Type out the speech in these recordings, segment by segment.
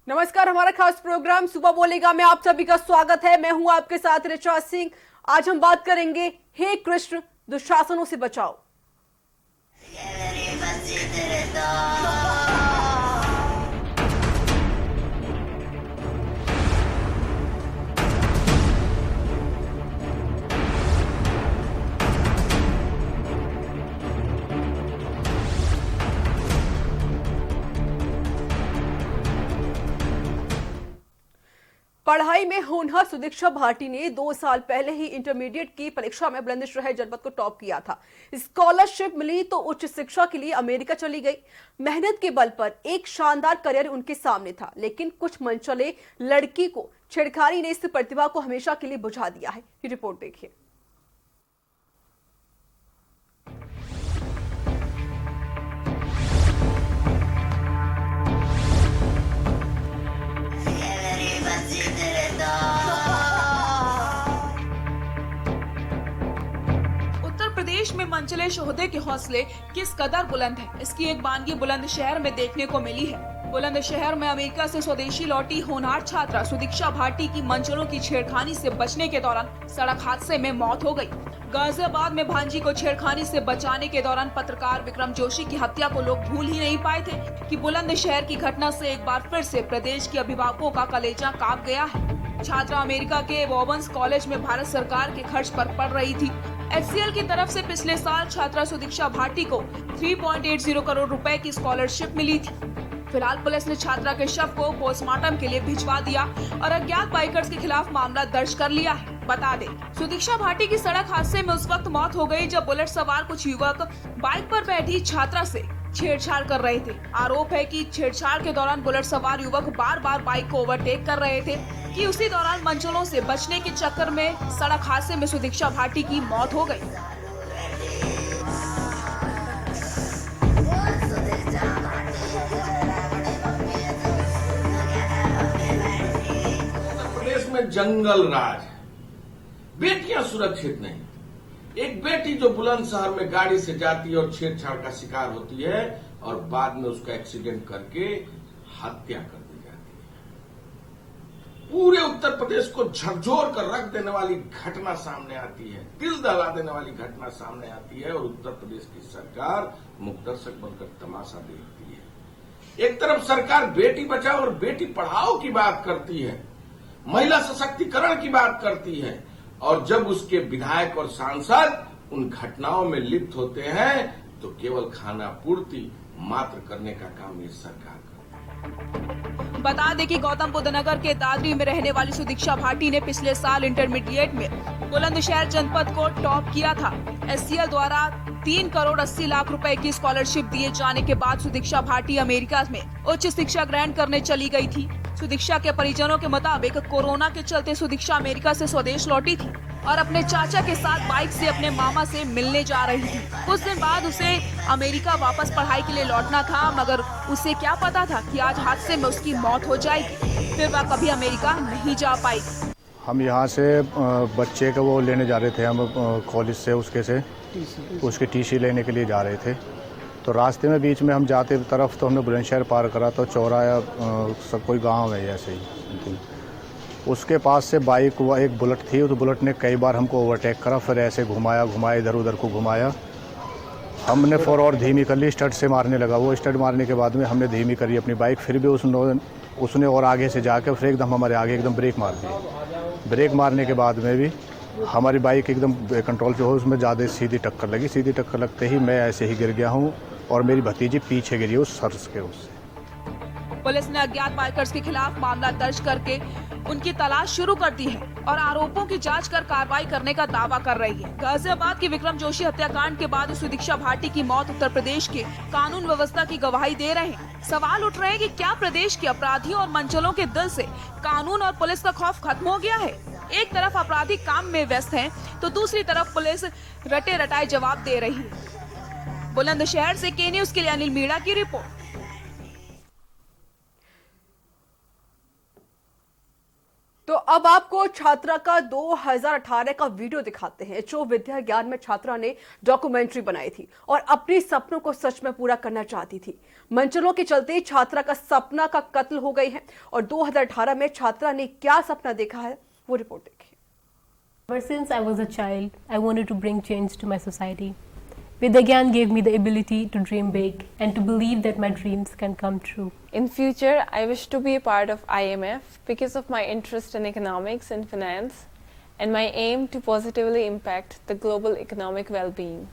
नमस्कार, हमारा खास प्रोग्राम सुबह बोलेगा में आप सभी का स्वागत है। मैं हूं आपके साथ ऋचा सिंह। आज हम बात करेंगे हे कृष्ण दुशासनों से बचाओ। पढ़ाई में होनहार सुदीक्षा भाटी ने 2 साल पहले ही इंटरमीडिएट की परीक्षा में बुलंदशहर जनपद को टॉप किया था। स्कॉलरशिप मिली तो उच्च शिक्षा के लिए अमेरिका चली गई। मेहनत के बल पर एक शानदार करियर उनके सामने था, लेकिन कुछ मनचले लड़की को छेड़खानी ने इस प्रतिभा को हमेशा के लिए बुझा दिया है। ये रिपोर्ट देखिए। उत्तर प्रदेश में मनचले शोहदे के हौसले किस कदर बुलंद है, इसकी एक बानगी बुलंदशहर में देखने को मिली है। बुलंदशहर में अमेरिका से स्वदेशी लौटी होनहार छात्रा सुदीक्षा भाटी की मनचलों की छेड़खानी से बचने के दौरान सड़क हादसे में मौत हो गई। गाजियाबाद में भांजी को छेड़खानी से बचाने के दौरान पत्रकार विक्रम जोशी की हत्या को लोग भूल ही नहीं पाए थे कि बुलंदशहर की घटना से एक बार फिर से प्रदेश के अभिभावकों का कलेजा कांप गया है। छात्रा अमेरिका के वॉबन्स कॉलेज में भारत सरकार के खर्च पर पढ़ रही थी। HCL की तरफ से पिछले साल छात्रा सुदीक्षा भाटी को 3.80 करोड़ रुपए की स्कॉलरशिप मिली थी। फिलहाल पुलिस ने छात्रा के शव को पोस्टमार्टम के लिए भिजवा दिया और अज्ञात बाइकर्स के खिलाफ मामला दर्ज कर लिया है। बता दें, सुदीक्षा भाटी की सड़क हादसे में उस वक्त मौत हो गई जब बुलेट सवार कुछ युवक बाइक पर बैठी छात्रा से छेड़छाड़ कर रहे थे। आरोप है कि छेड़छाड़ के दौरान बुलेट सवार युवक बार बार बाइक को ओवरटेक कर रहे थे कि उसी दौरान मनचलों से बचने के चक्कर में सड़क हादसे में सुदीक्षा भाटी की मौत हो गई। प्रदेश में जंगल राज है, बेटियां सुरक्षित नहीं। एक बेटी जो बुलंदशहर में गाड़ी से जाती है और छेड़छाड़ का शिकार होती है और बाद में उसका एक्सीडेंट करके हत्या कर दी जाती है। पूरे उत्तर प्रदेश को झकझोर कर रख देने वाली घटना सामने आती है, दिल दहला देने वाली घटना सामने आती है और उत्तर प्रदेश की सरकार मुखदर्शक बनकर तमाशा देखती है। एक तरफ सरकार बेटी बचाओ और बेटी पढ़ाओ की बात करती है, महिला सशक्तिकरण की बात करती है, और जब उसके विधायक और सांसद उन घटनाओं में लिप्त होते हैं तो केवल खाना पूर्ति मात्र करने का काम ये सरकार करती है। बता दें कि गौतम बुद्ध नगर के दादरी में रहने वाली सुदीक्षा भाटी ने पिछले साल इंटरमीडिएट में बुलंदशहर जनपद को टॉप किया था। HCL द्वारा 3 करोड़ 80 लाख रुपए की स्कॉलरशिप दिए जाने के बाद सुदीक्षा भाटी अमेरिका में उच्च शिक्षा ग्रहण करने चली गई थी। सुदीक्षा के परिजनों के मुताबिक कोरोना के चलते सुदीक्षा अमेरिका से स्वदेश लौटी थी और अपने चाचा के साथ बाइक से अपने मामा से मिलने जा रही थी। कुछ दिन बाद उसे अमेरिका वापस पढ़ाई के लिए लौटना था, मगर उसे क्या पता था कि आज हादसे में उसकी मौत हो जाएगी। फिर वह कभी अमेरिका नहीं जा पाएगी। हम यहाँ से बच्चे को वो लेने जा रहे थे, हम कॉलेज से उसके TC लेने के लिए जा रहे थे। तो रास्ते में बीच में हम जाते तरफ तो हमने बुलंदशहर पार करा तो चौराया सब कोई गांव है ऐसे ही। उसके पास से बाइक एक बुलेट थी, उस बुलेट ने कई बार हमको ओवरटेक करा, फिर ऐसे घुमाया इधर उधर को घुमाया। हमने फॉरवर्ड धीमी कर ली, स्टड से मारने लगा वो। स्टड मारने के बाद में हमने धीमी करी अपनी बाइक, फिर भी उसने और आगे से जाकर फिर एकदम हमारे आगे एकदम ब्रेक मार दी। ब्रेक मारने के बाद में भी हमारी बाइक एकदम कंट्रोल पे हो, उसमें ज़्यादा सीधी टक्कर लगी। सीधी टक्कर लगते ही मैं ऐसे ही गिर गया हूँ और मेरी भतीजी पीछे गिरी उस सर्स के उससे। पुलिस ने अज्ञात बाइकर्स के खिलाफ मामला दर्ज करके उनकी तलाश शुरू कर दी है और आरोपों की जांच कर कार्रवाई करने का दावा कर रही है। गाजियाबाद की विक्रम जोशी हत्याकांड के बाद सुदीक्षा भाटी की मौत उत्तर प्रदेश के कानून व्यवस्था की गवाही दे रहे हैं। सवाल उठ रहे हैं कि क्या प्रदेश के अपराधियों और मनचलों के दिल से कानून और पुलिस का खौफ खत्म हो गया है? एक तरफ अपराधी काम में व्यस्त हैं, तो दूसरी तरफ पुलिस रटे रटाए जवाब दे रही है। बुलंदशहर से के न्यूज के लिए अनिल मीणा की रिपोर्ट। तो अब आपको छात्रा का 2018 का वीडियो दिखाते हैं जो विद्या ज्ञान में छात्रा ने डॉक्यूमेंट्री बनाई थी और अपने सपनों को सच में पूरा करना चाहती थी। मंचलों के चलते छात्रा का सपना का कत्ल हो गई है और 2018 में छात्रा ने क्या सपना देखा है वो रिपोर्ट देखिए। Ever since I was a child, I wanted to bring change to my society. Vidagyan gave me the ability to dream big and to believe that my dreams can come true. In future, I wish to be a part of IMF because of my interest in economics and finance and my aim to positively impact the global economic well-being.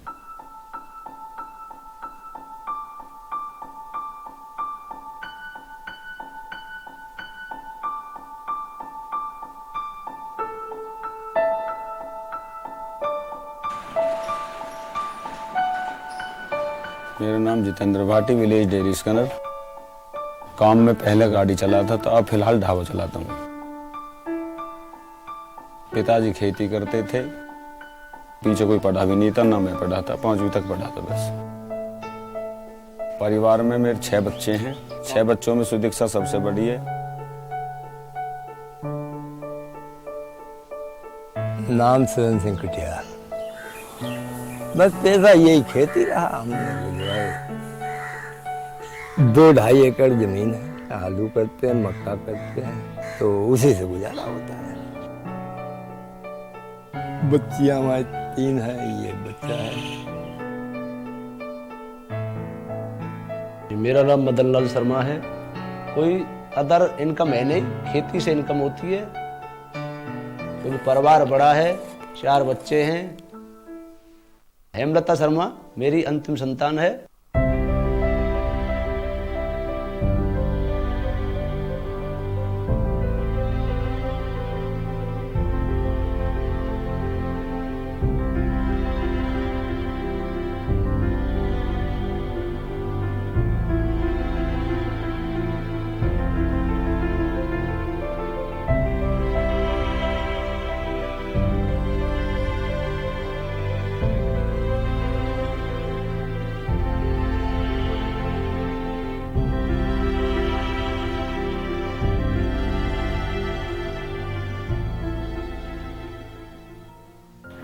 मेरा नाम Jitendra Bhati, village dairy scanner. काम में पहले गाड़ी चलाता था, अब फिलहाल ढाबा चलाता हूँ। पिताजी खेती करते थे, पीछे कोई पढ़ा भी नहीं था, ना मैं पढ़ा था, 5वीं तक पढ़ा था बस। परिवार में मेरे 6 बच्चे हैं, 6 बच्चों में सुदीक्षा सबसे बड़ी है। नाम सुरेंद्र सिंह कटियार। बस पैसा यही खेती रहा हमने। 2-2.5 एकड़ जमीन है, आलू करते हैं, मक्का करते हैं, तो उसी से गुजारा होता है। बच्चियां हमारी 3 है, ये बच्चा है। मेरा नाम मदन लाल शर्मा है। कोई अदर इनकम है नहीं, खेती से इनकम होती है। क्योंकि परिवार बड़ा है, 4 बच्चे हैं। हेमलता शर्मा मेरी अंतिम संतान है।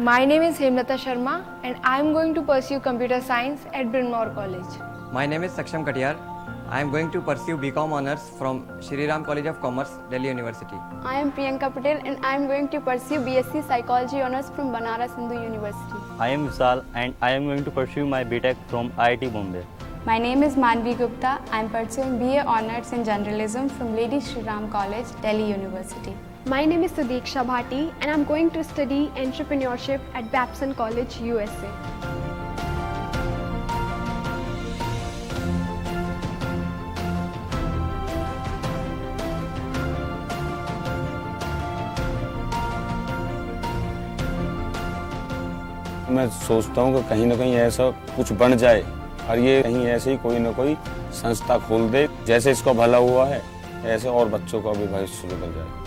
My name is Hemlata Sharma and I am going to pursue computer science at Bryn Mawr College. My name is Saksham Katiyar. I am going to pursue BCom honors from Shri Ram College of Commerce, Delhi University. I am Priyanka Patel and I am going to pursue BSc Psychology honors from Banaras Hindu University. I am Vishal and I am going to pursue my BTech from IIT Bombay. My name is Manvi Gupta. I am pursuing BA honors in journalism from Lady Shri Ram College, Delhi University. My name is Sudiksha Bhati and I'm going to study entrepreneurship at Babson College, USA. मैं सोचता हूँ कि कहीं ना कहीं ऐसा कुछ बन जाए और ये कहीं ऐसे ही कोई ना कोई संस्था खोल दे। जैसे इसको भला हुआ है, ऐसे और बच्चों का भी भविष्य सुधर जाए।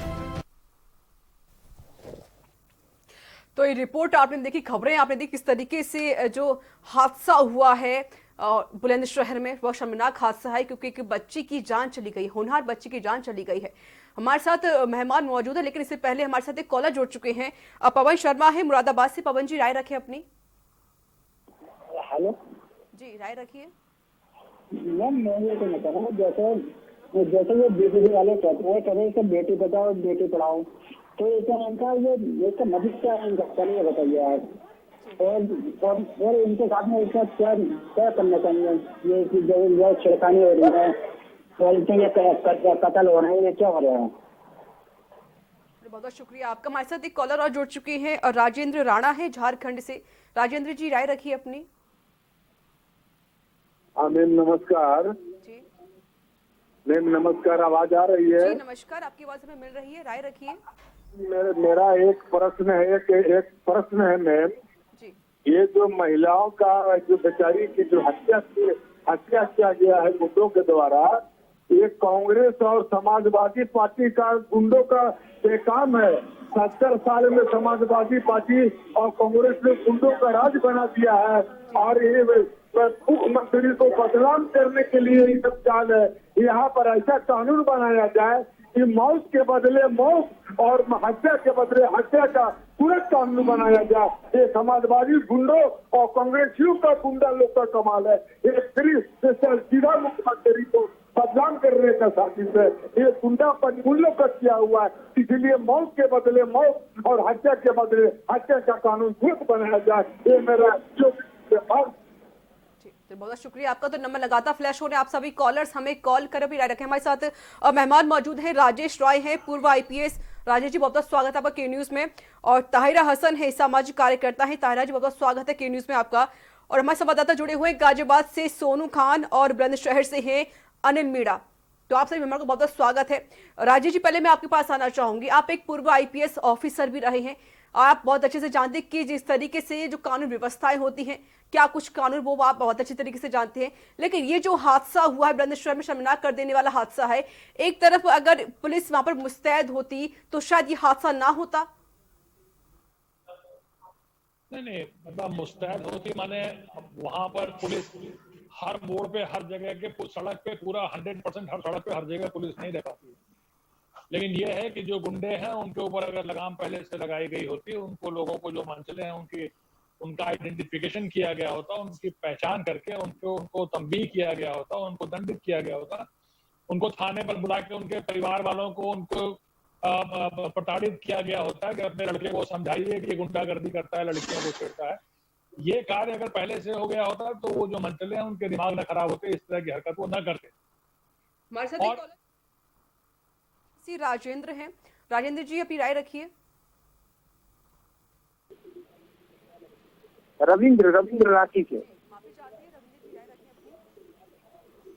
तो ये रिपोर्ट आपने देखी, खबरें आपने देखी, किस तरीके से जो हादसा हुआ है बुलंदशहर में, वह शर्मनाक हादसा है क्योंकि एक बच्ची की जान चली गई, होनहार बच्ची की जान चली गई है। हमारे साथ मेहमान मौजूद है, लेकिन इससे पहले हमारे साथ एक कॉलर जुड़ चुके हैं। पवन शर्मा है मुरादाबाद से। पवन जी, राय रखिए अपनी। हेलो जी, राय रखिए। मैम मैं ये कहना चाह रहा हूँ, जैसे ये बीजेपी वाले कहते हैं कि बेटी बचाओ बेटी पढ़ाओ, तो इनका ये इसका मतलब क्या है, इनका चलिए बताइए आप। और इनके साथ में इसका क्या करना चाहिए, ये कि जो छिड़कानी हो रही है और ये कत्ल हो रहे हैं, ये क्या हो रहा है। बहुत बहुत शुक्रिया आपका। हमारे साथ एक कॉलर और जुड़ चुके हैं और राजेंद्र राणा है झारखंड से। राजेंद्र जी, राय रखिए अपनी। मैम नमस्कार। जी मैम नमस्कार, आवाज आ रही है? जी नमस्कार, आपकी आवाज हमें मिल रही है, राय रखिए। मेरा एक प्रश्न है मैम। ये जो महिलाओं का जो बेचारी की जो हत्या किया गया है गुंडों के द्वारा, ये कांग्रेस और समाजवादी पार्टी का गुंडों का काम है। 70 साल में समाजवादी पार्टी और कांग्रेस ने गुंडों का राज बना दिया है और ये मुख्यमंत्री को बदनाम करने के लिए ये सब चाल है। यहाँ पर ऐसा कानून बनाया जाए कि मौत के बदले मौत और हत्या के बदले हत्या का तुरंत कानून बनाया जाए। ये समाजवादी गुंडों और कांग्रेसियों का गुंडा लोग का कमाल है। ये सीधा मुख्यमंत्री को बदनाम करने का साजिश है। ये गुंडापन उन लोग का किया हुआ है। इसलिए मौत के बदले मौत और हत्या के बदले हत्या का कानून तुरंत बनाया जाए। ये मेरा जो तो बहुत शुक्रिया आपका। तो नंबर लगातार फ्लैश हो रहे हैं। आप सभी कॉलर्स हमें कॉल कर भी रखें। हमारे साथ मेहमान मौजूद हैं, राजेश रॉय हैं, पूर्व आईपीएस। राजेश जी बहुत बहुत स्वागत है आपका के न्यूज में। और ताहिरा हसन है, सामाजिक कार्यकर्ता है। ताहिरा जी बहुत बहुत स्वागत है के न्यूज में आपका। और हमारे संवाददाता जुड़े हुए गाजियाबाद से सोनू खान और बुलंदशहर से हैं अनिल मीणा। तो आप सभी मेहमान को बहुत बहुत स्वागत है। राजेश जी पहले मैं आपके पास आना चाहूंगी। आप एक पूर्व आईपीएस ऑफिसर भी रहे हैं, आप बहुत अच्छे से जानते हैं कि जिस तरीके से जो कानून व्यवस्थाएं होती हैं, क्या कुछ कानून वो आप बहुत अच्छी तरीके से जानते हैं। लेकिन ये जो हादसा हुआ है बुलंदशहर में, शर्मनाक कर देने वाला हादसा है। एक तरफ अगर पुलिस वहां पर मुस्तैद होती तो शायद ये हादसा ना होता। नहीं, मतलब मुस्तैद होती माने वहां पर पुलिस हर मोड़ पे, हर जगह के सड़क पे पूरा 100% हर सड़क पे हर जगह पुलिस नहीं रह पाती। लेकिन ये है कि जो गुंडे हैं उनके ऊपर अगर लगाम पहले से लगाई गई होती, उनको लोगों को जो मंचले हैं उनका आइडेंटिफिकेशन किया गया होता, उनकी पहचान करके उनको तंबीह किया गया होता, उनको दंडित किया गया होता, उनको थाने पर बुला के उनके परिवार वालों को उनको प्रताड़ित किया गया होता कि अपने लड़के को समझाइए कि ये गुंडागर्दी करता है, लड़कियों को छेड़ता है। ये कार्य अगर पहले से हो गया होता तो वो जो मंचले हैं उनके दिमाग न खराब होते, इस तरह की हरकत वो न करते। हमारे साथ राजेंद्र हैं। राजेंद्र जी अपनी राय रखिए। रविंद्र राठी से।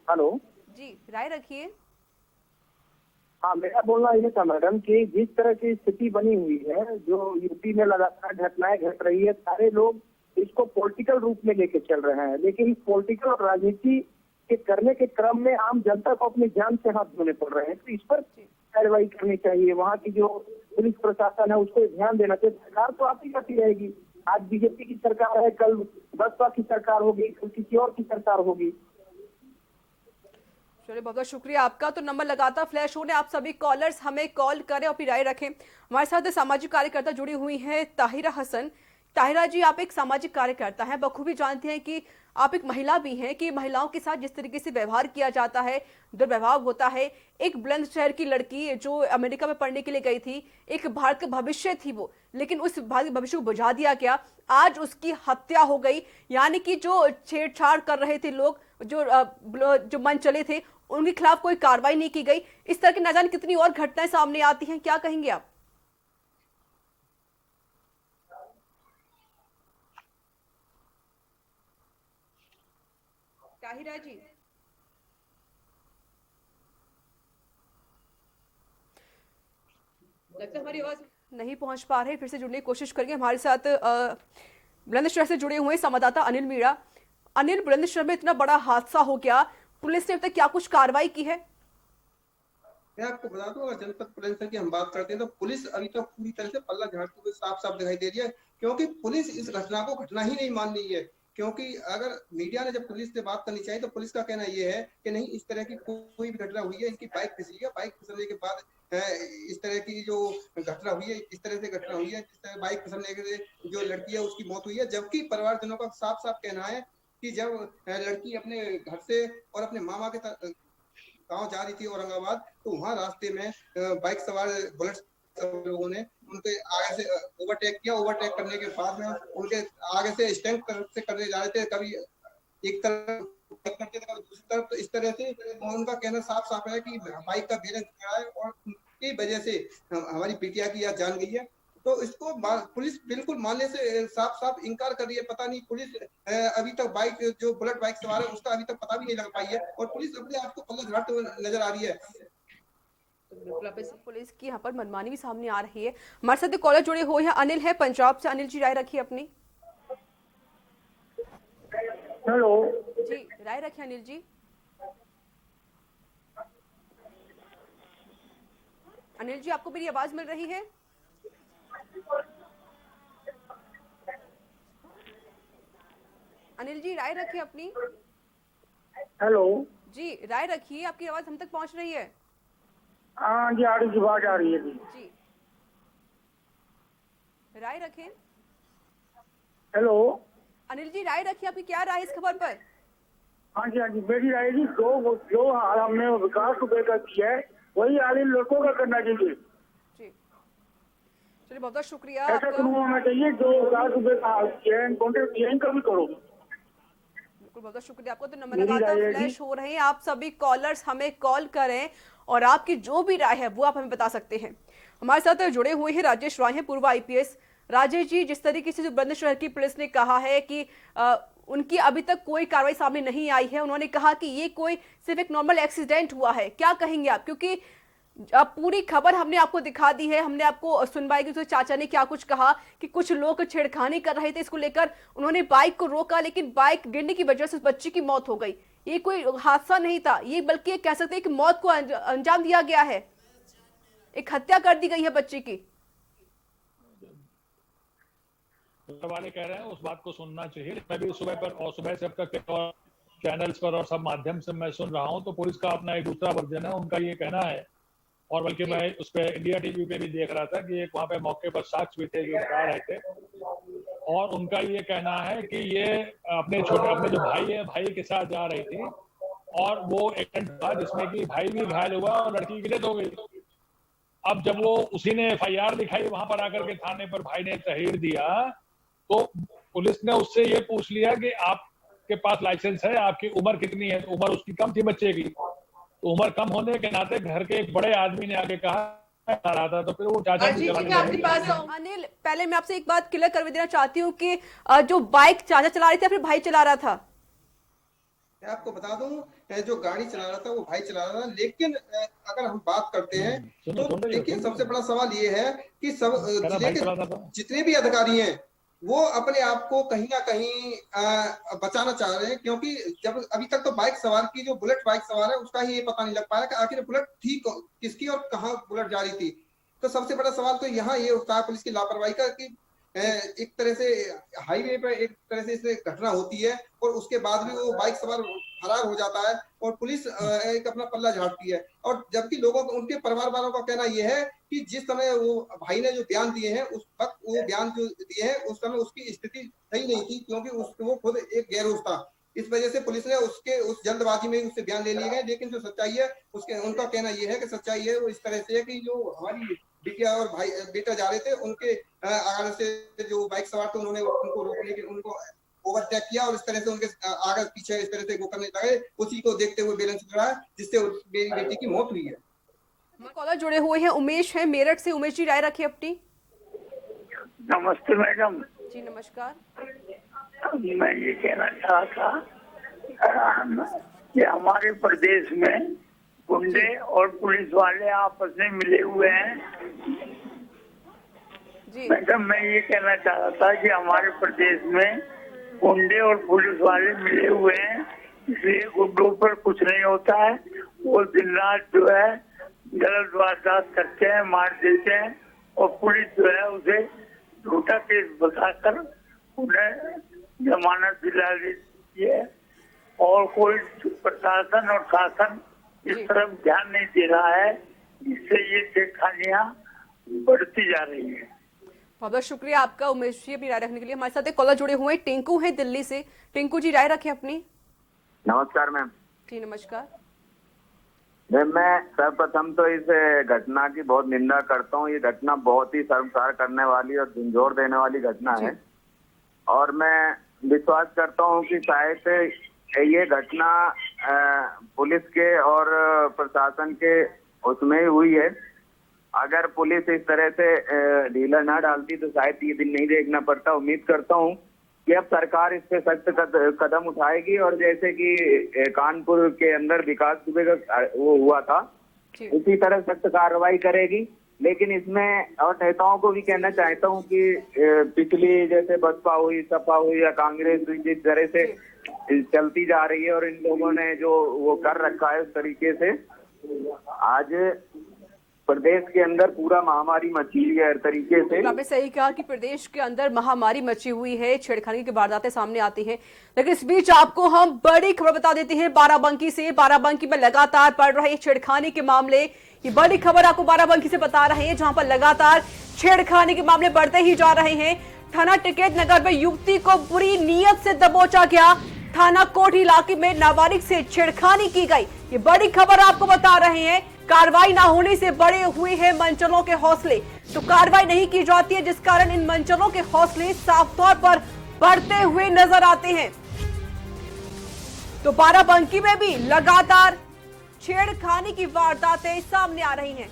हेलो जी, राय रखिए। हाँ, मेरा बोलना ये था मैडम कि जिस तरह की स्थिति बनी हुई है, जो यूपी में लगातार घटनाएं घट रही है, सारे लोग इसको पॉलिटिकल रूप में लेके चल रहे हैं। लेकिन इस पॉलिटिकल और राजनीति के करने के क्रम में आम जनता को अपनी जान से हाथ धोने पड़ रहे हैं। तो इस पर कार्रवाई करनी चाहिए। वहाँ की जो पुलिस प्रशासन है उसको ध्यान देना चाहिए। सरकार तो आती जाती रहेगी। आज बीजेपी की सरकार है, कल बसपा की सरकार होगी, कल किसी और की सरकार होगी। चलिए बहुत बहुत शुक्रिया आपका। तो नंबर लगातार फ्लैश होने, आप सभी कॉलर्स हमें कॉल करें और अपनी राय रखें। हमारे साथ सामाजिक कार्यकर्ता जुड़ी हुई हैं ताहिरा हसन। ताहिरा जी, आप एक सामाजिक कार्यकर्ता हैं, बखूबी जानते हैं कि आप एक महिला भी हैं कि महिलाओं के साथ जिस तरीके से व्यवहार किया जाता है, दुर्व्यवहार होता है। एक बुलंदशहर की लड़की जो अमेरिका में पढ़ने के लिए गई थी, एक भारत का भविष्य थी वो, लेकिन उस भारत के भविष्य को बुझा दिया गया। आज उसकी हत्या हो गई। यानी कि जो छेड़छाड़ कर रहे थे लोग, जो मनचले थे, उनके खिलाफ कोई कार्रवाई नहीं की गई। इस तरह की न जाने कितनी और घटनाएं सामने आती हैं। क्या कहेंगे आप? ताहिरा जी, लगता है हमारी आवाज नहीं पहुंच पा रही। फिर से जुड़ने की कोशिश करेंगे। हमारे साथ बुलंदशहर से जुड़े हुए संवाददाता अनिल मीणा। अनिल, बुलंदशहर में इतना बड़ा हादसा हो गया, पुलिस ने अब तक क्या कुछ कार्रवाई की है? मैं आपको बता दूं, अगर जनपद बुलंदशहर की हम बात करते हैं तो पुलिस अभी तक पूरी तरह से पल्ला झाड़ते हुए साफ साफ दिखाई दे रही है, क्योंकि पुलिस इस घटना को घटना ही नहीं मान रही है। क्योंकि अगर मीडिया ने जब पुलिस से बात करनी चाहिए तो पुलिस का कहना ये है कि नहीं, इस तरह की कोई भी घटना हुई है, इनकी बाइक फिसली है, बाइक फिसलने के बाद इस तरह की जो घटना हुई है, इस तरह से घटना हुई है, जिस तरह बाइक फिसलने के जो लड़की है उसकी मौत हुई है। जबकि परिवारजनों का साफ साफ कहना है कि जब लड़की अपने घर से और अपने मामा के गाँव जा रही थी औरंगाबाद, तो वहाँ रास्ते में बाइक सवार बुलेट लोगों ने उनके आगे से ओवरटेक किया। ओवरटेक करने के बाद में उनके आगे से स्टैंड से करने जा रहे थे, कभी एक तरफ करते थे कभी दूसरी तरफ। तो इस तरह से उनका कहना साफ साफ है कि बाइक का बैलेंस खड़ा है और उनकी वजह से हमारी बिटिया की याद जान गई है। तो इसको पुलिस बिल्कुल मानने से साफ साफ इनकार कर रही है। पता नहीं पुलिस अभी तक बाइक जो बुलेट बाइक सवार है उसका अभी तक पता भी नहीं लग पाई है, और पुलिस अपने आप को पल्ला झाड़ते हुए नजर आ रही है। पुलिस की यहाँ पर मनमानी भी सामने आ रही है। हमारे साथ कॉलर जुड़े हुए हैं, अनिल है पंजाब से। अनिल जी, राय रखिए अपनी। हेलो जी, राय रखिए अनिल जी। अनिल जी, आपको मेरी आवाज मिल रही है? अनिल जी, राय रखिए अपनी। हेलो जी, राय रखिए, आपकी आवाज हम तक पहुंच रही है। हाँ जी, आ रही आवाज आ रही है जी। राय रखें। हेलो, अनिल जी, राय रखिए, आपकी क्या राय है इस खबर पर? हाँ जी, मेरी राय जी, जो हाल हमने विकास दुबे का किया है वही हाल इन लड़कों का करना चाहिए। जी, चलिए, बहुत बहुत शुक्रिया ऐसा आपका। कानून होना चाहिए जो विकास दुबे का हाल किया है कॉन्ट्रैक्ट इनका भी करो। बिल्कुल, बहुत बहुत शुक्रिया आपको। तो नंबर मेरी लगातार राय है फ्लैश जी। हो रहे हैं, आप सभी कॉलर्स हमें कॉल करें और आपकी जो भी राय है वो आप हमें बता सकते हैं। हमारे साथ जुड़े हुए हैं राजेश राय हैं, पूर्व IPS। राजेश जी, जिस तरीके से जो बुलंदशहर की पुलिस ने कहा है कि उनकी अभी तक कोई कार्रवाई सामने नहीं आई है, उन्होंने कहा कि ये कोई सिर्फ एक नॉर्मल एक्सीडेंट हुआ है, क्या कहेंगे आप? क्योंकि अब पूरी खबर हमने आपको दिखा दी है, हमने आपको सुनवाई की, तो चाचा ने क्या कुछ कहा कि कुछ लोग छेड़खानी कर रहे थे, इसको लेकर उन्होंने बाइक को रोका, लेकिन बाइक गिरने की वजह से उस बच्ची की मौत हो गई। ये कोई हादसा नहीं था, ये बल्कि कह सकते हैं कि मौत को अंजाम दिया गया है, एक हत्या कर दी गई है बच्ची की। वाले कह रहे हैं उस बात को सुनना चाहिए। मैं भी सुबह से अब तक और चैनल्स पर और सब माध्यम से मैं सुन रहा हूं, तो पुलिस का अपना एक दूसरा वर्जन है, उनका ये कहना है। और बल्कि मैं उस पर इंडिया टीवी पे भी देख रहा था कि एक वहां पे मौके पर साक्ष्य भी थे जो बता रहे थे, और उनका ये कहना है कि ये अपने जो भाई है, भाई के साथ जा रही थी और वो एक्सीडेंट हुआ जिसमें कि भाई भी घायल हुआ और लड़की की डेथ हो गई। अब जब वो उसी ने FIR लिखाई वहां पर आकर के थाने पर, भाई ने तहरीर दिया, तो पुलिस ने उससे ये पूछ लिया कि आपके पास लाइसेंस है, आपकी उम्र कितनी है? तो उम्र उसकी कम थी बच्चे की, तो उम्र कम होने के नाते घर के एक बड़े आदमी ने आगे कहा रहा था, तो फिर वो चाचा जी, मैं आपके पास अनिल, पहले मैं आपसे एक बात क्लियर कर देना चाहती हूँ कि जो बाइक चाचा चला रहे थे फिर भाई चला रहा था? मैं आपको बता दूं, जो गाड़ी चला रहा था वो भाई चला रहा था, लेकिन अगर हम बात करते हैं तो देखिए सबसे बड़ा सवाल ये है कि सब जिले के जितने भी अधिकारी हैं वो अपने आप को कहीं ना कहीं बचाना चाह रहे हैं, क्योंकि जब अभी तक तो बाइक सवार की, जो बुलेट बाइक सवार है, उसका ही ये पता नहीं लग पाया कि आखिर बुलेट थी किसकी और कहाँ बुलेट जा रही थी। तो सबसे बड़ा सवाल तो यहाँ ये उठता है पुलिस की लापरवाही का कि एक तरह से हाईवे पर एक तरह से इसमें घटना होती है और उसके बाद भी वो बाइक सवार फरार हो जाता है और पुलिस एक अपना पल्ला झाड़ती है। और जबकि लोगों को, उनके परिवार वालों का कहना यह है कि जिस समय वो भाई ने जो बयान दिए हैं उस वक्त वो बयान जो दिए हैं उस समय उसकी स्थिति सही नहीं थी, क्योंकि वो खुद एक गैरोज था। इस वजह से पुलिस ने उस जल्दबाजी में उससे बयान ले लिए गए। लेकिन जो सच्चाई है उनका कहना यह है कि सच्चाई है वो इस तरह से है कि जो हमारी बिटिया और भाई बेटा जा रहे थे, उनके आगे से जो बाइक सवार थे उन्होंने उनको रोकने के, उनको ओवरटेक किया और इस तरह से उनके आगे पीछे इस तरह से वो करने लगे। उसी को देखते हुए बैलेंस रहा है जिससे मेरी बेटी की मौत हुई है। कॉलर जुड़े हुए हैं, उमेश है मेरठ से। उमेश जी, राय रखिए अपनी। नमस्ते मैडम जी नमस्कार। मैं ये कहना चाहा था कि हमारे प्रदेश में गुंडे और पुलिस वाले आपस में मिले हुए हैं। मैडम मैं ये कहना चाह रहा था कि हमारे प्रदेश में गुंडे और पुलिस वाले मिले हुए हैं, इसलिए गुंडों पर कुछ नहीं होता है। वो दिन रात जो है गलत वारदात करते हैं, मार देते हैं, और पुलिस जो है उसे झूठा केस बताकर उन्हें जमानत दिला देती है, और कोई प्रशासन और शासन इस तरफ ध्यान नहीं दे रहा है, इससे ये छेड़खानियां बढ़ती जा रही है। बहुत बहुत शुक्रिया आपका उमेश जी अपनी राय रखने के लिए। हमारे साथ एक कॉलर जुड़े हुए हैं, टिंकू है दिल्ली से। टिंकू जी, राय रखें अपनी। नमस्कार मैम। जी नमस्कार। मैं सर्वप्रथम तो इस घटना की बहुत निंदा करता हूँ। ये घटना बहुत ही शर्मसार करने वाली और झंझोर देने वाली घटना है, और मैं विश्वास करता हूँ कि शायद ये घटना पुलिस के और प्रशासन के उसमें ही हुई है। अगर पुलिस इस तरह से ढीला ना डालती तो शायद ये दिन नहीं देखना पड़ता। उम्मीद करता हूँ कि अब सरकार इस पे सख्त कदम उठाएगी, और जैसे कि कानपुर के अंदर विकास दुबे का वो हुआ था, उसी तरह सख्त कार्रवाई करेगी। लेकिन इसमें और नेताओं को भी कहना चाहता हूँ कि पिछली जैसे बसपा हुई, सपा हुई या कांग्रेस हुई, जिस तरह से चलती जा रही है और इन लोगों ने जो वो कर रखा है उस तरीके से आज प्रदेश के अंदर पूरा महामारी मची है हर तरीके से। आपने सही कहा कि प्रदेश के अंदर महामारी मची हुई है, छेड़खानी की वारदातें सामने आती हैं। लेकिन इस बीच आपको हम बड़ी खबर बता देते हैं बाराबंकी से। बाराबंकी में लगातार बढ़ रहे छेड़खानी के मामले, ये बड़ी खबर आपको बाराबंकी से बता रहे हैं, जहां पर लगातार छेड़खानी के मामले बढ़ते ही जा रहे हैं। थाना टिकैत नगर में युवती को बुरी नीयत से दबोचा गया। थाना कोट इलाके में नाबालिग से छेड़खानी की गई, ये बड़ी खबर आपको बता रहे हैं। कार्रवाई ना होने से बड़े हुए हैं मंचलों के हौसले, तो कार्रवाई नहीं की जाती है, जिस कारण इन मंचलों के हौसले साफ तौर पर बढ़ते हुए नजर आते हैं। तो बाराबंकी में भी लगातार छेड़खानी की वारदातें सामने आ रही हैं।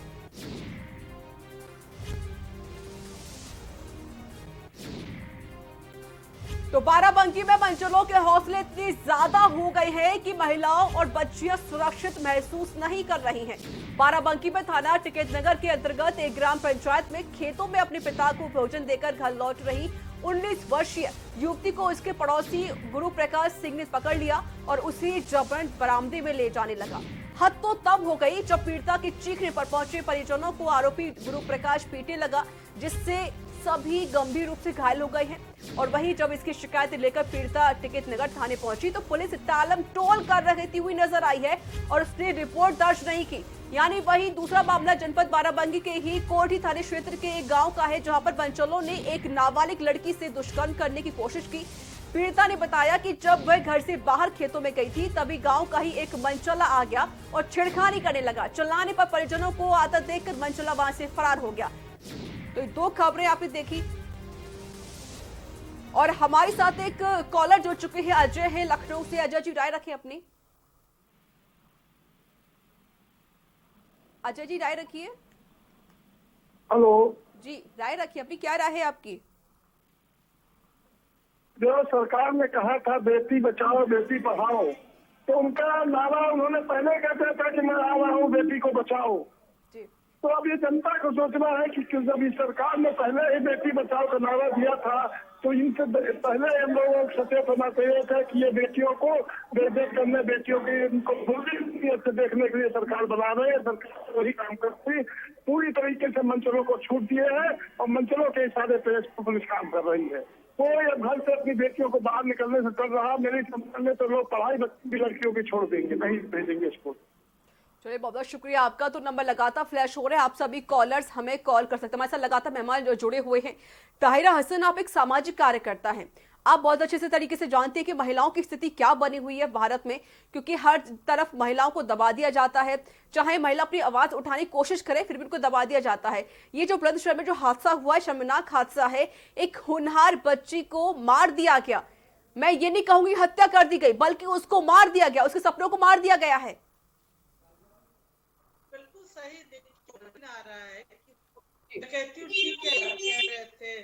तो बाराबंकी में मंचलों के हौसले इतने ज्यादा हो गए हैं कि महिलाओं और बच्चियां सुरक्षित महसूस नहीं कर रही हैं। बाराबंकी में थाना टिकैत नगर के अंतर्गत एक ग्राम पंचायत में खेतों में अपने पिता को भोजन देकर घर लौट रही 19 वर्षीय युवती को उसके पड़ोसी गुरु प्रकाश सिंह ने पकड़ लिया और उसे जबरन बरामदे में ले जाने लगा। हद तो तब हो गई जब पीड़िता के चीखने पर पहुंचे परिजनों को आरोपी गुरु प्रकाश पीटने लगा, जिससे सभी गंभीर रूप से घायल हो गए हैं। और वहीं जब इसकी शिकायत लेकर पीड़िता टिकैत नगर थाने पहुंची तो पुलिस तालम टोल कर रहती हुई नजर आई है और उसने रिपोर्ट दर्ज नहीं की। यानी वही दूसरा मामला जनपद बाराबंकी के ही कोठी थाने क्षेत्र के एक गांव का है, जहां पर मंचलों ने एक नाबालिग लड़की से दुष्कर्म करने की कोशिश की। पीड़िता ने बताया कि जब वह घर से बाहर खेतों में गई थी तभी गांव का ही एक मंचला आ गया और छेड़खानी करने लगा। चिल्लाने पर परिजनों को आता देखकर मंचला वहां से फरार हो गया। तो दो खबरें आपने देखी और हमारे साथ एक कॉलर जुड़ चुके हैं, अजय है लखनऊ से। अजय जी राय रखें अपनी। अजय जी राय रखिए। हेलो जी राय रखिए अपनी, क्या राय है आपकी? जो सरकार ने कहा था बेटी बचाओ बेटी पढ़ाओ, तो उनका नारा उन्होंने पहले कहते था कि मैं आ रहा हूँ बेटी को बचाओ। तो अब ये जनता को सोचना है कि जब इस सरकार ने पहले ही बेटी बचाओ का नारा दिया था तो इनसे पहले हम लोगों को सचेत होना चाहिए था कि ये बेटियों को बेइज्जत करने, बेटियों की इनको बुरी से देखने के लिए सरकार बना रहे हैं। सरकार वही काम करती, पूरी तरीके से मंचलों को छूट दिए हैं और मंचलों के इशारे पे पुलिस काम कर रही है। कोई अब घर से अपनी बेटियों को बाहर निकलने से कर रहा, मेरी समझ में तो लोग पढ़ाई बच्ची की लड़कियों की छोड़ देंगे, नहीं भेजेंगे स्कूल। चलिए बहुत बहुत शुक्रिया आपका। तो नंबर लगातार फ्लैश हो रहे हैं, आप सभी कॉलर्स हमें कॉल कर सकते हैं। हमारे साथ लगातार मेहमान जो जुड़े हुए हैं। ताहिरा हसन, आप एक सामाजिक कार्यकर्ता हैं, आप बहुत अच्छे से तरीके से जानते हैं कि महिलाओं की स्थिति क्या बनी हुई है भारत में, क्योंकि हर तरफ महिलाओं को दबा दिया जाता है। चाहे महिला अपनी आवाज उठाने की कोशिश करे फिर भी उनको दबा दिया जाता है। ये जो बुलंदशहर में जो हादसा हुआ है, शर्मनाक हादसा है, एक होनहार बच्ची को मार दिया गया। मैं ये नहीं कहूंगी हत्या कर दी गई, बल्कि उसको मार दिया गया, उसके सपनों को मार दिया गया है। आ रहा है कि कहती हूँ ठीक है, कह रहे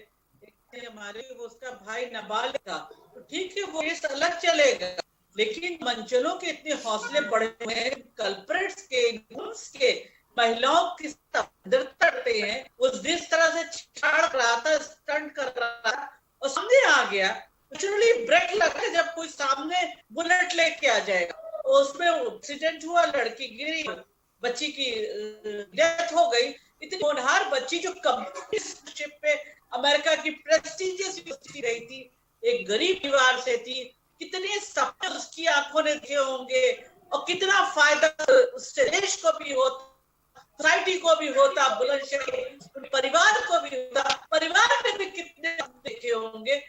थे हमारे उसका भाई नाबालिग था, तो ठीक है वो केस अलग चलेगा, लेकिन मंचलों के इतने हौसले बढ़े हुए हैं, कल्प्रेट्स के महिलाओं की करते हैं, वो जिस तरह से छाड़ रहा था, स्टंट कर रहा था और सामने आ गया, नेचुरली ब्रेक लगा जब कोई सामने बुलेट लेके आ जाएगा। उसमें एक्सीडेंट हुआ, लड़की गिरी, बच्ची की डेथ हो गई। इतनी होनहार बच्ची जो कम्युनिस्ट पे अमेरिका की प्रेस्टीजियस यूनिवर्सिटी रही थी, एक गरीब परिवार से थी, कितने सपने उसकी आंखों ने देखे होंगे और कितना फायदा उससे देश को भी होता, सोसाइटी को भी होता, बुलंदशहर परिवार को भी होता, परिवार में भी कितने देखे होंगे।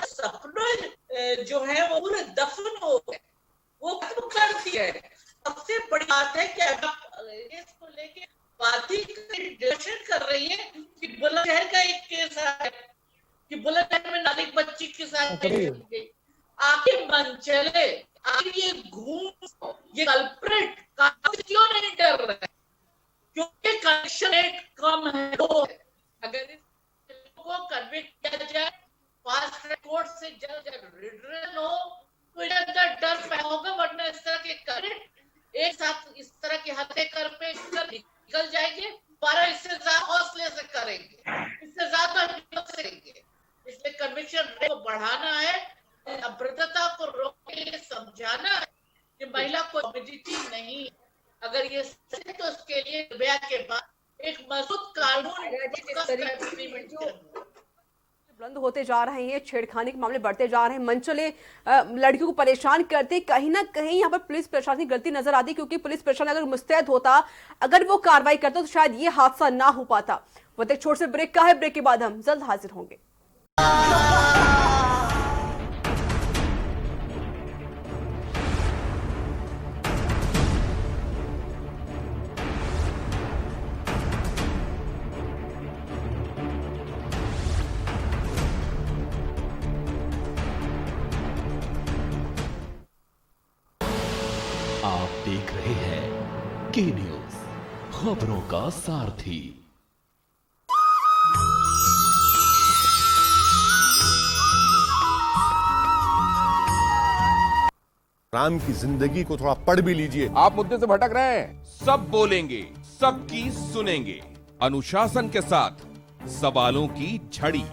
सपने जो है वो पूरे दफन हो गए, वो खत्म कर दिया है। सबसे बड़ी बात है कि इसको लेके डिस्कशन कर रही है कि बुलंदशहर का एक केस है कि बुलंदशहर में नाबालिग बच्ची के साथ आखिर मंचले, आखिर ये घूम, ये कल्प्रेट क्यों नहीं डर रहे? क्योंकि कनेक्शन रेट कम है। अगर इसको कन्विक्ट किया जाए, फास्ट ट्रैक कोर्ट से जल्द रिड्रेल हो तो इधर डर पैदा होगा, वरना इस तरह के करेक्ट एक साथ इस तरह की हत्या कर निकल जाएंगे, 12 इससे ज्यादा हौसले से करेंगे, इससे ज्यादा करेंगे। इसलिए कन्विक्शन रेट को बढ़ाना है, अपराधता को रोकने, समझाना है कि महिला को कम्युनिटी नहीं, अगर ये सही तो उसके लिए निर्भया के बाद एक मजबूत कानून बुलंद होते जा रहे हैं, छेड़खानी के मामले बढ़ते जा रहे हैं, मनचले लड़कियों को परेशान करते, कहीं ना कहीं यहाँ पर पुलिस प्रशासन की गलती नजर आती, क्योंकि पुलिस प्रशासन अगर मुस्तैद होता, अगर वो कार्रवाई करता तो शायद ये हादसा ना हो पाता। वक्त एक छोटे से ब्रेक का है, ब्रेक के बाद हम जल्द हाजिर होंगे। आप देख रहे हैं के न्यूज, खबरों का सारथी। राम की जिंदगी को थोड़ा पढ़ भी लीजिए। आप मुद्दे से भटक रहे हैं। सब बोलेंगे, सबकी सुनेंगे, अनुशासन के साथ सवालों की झड़ी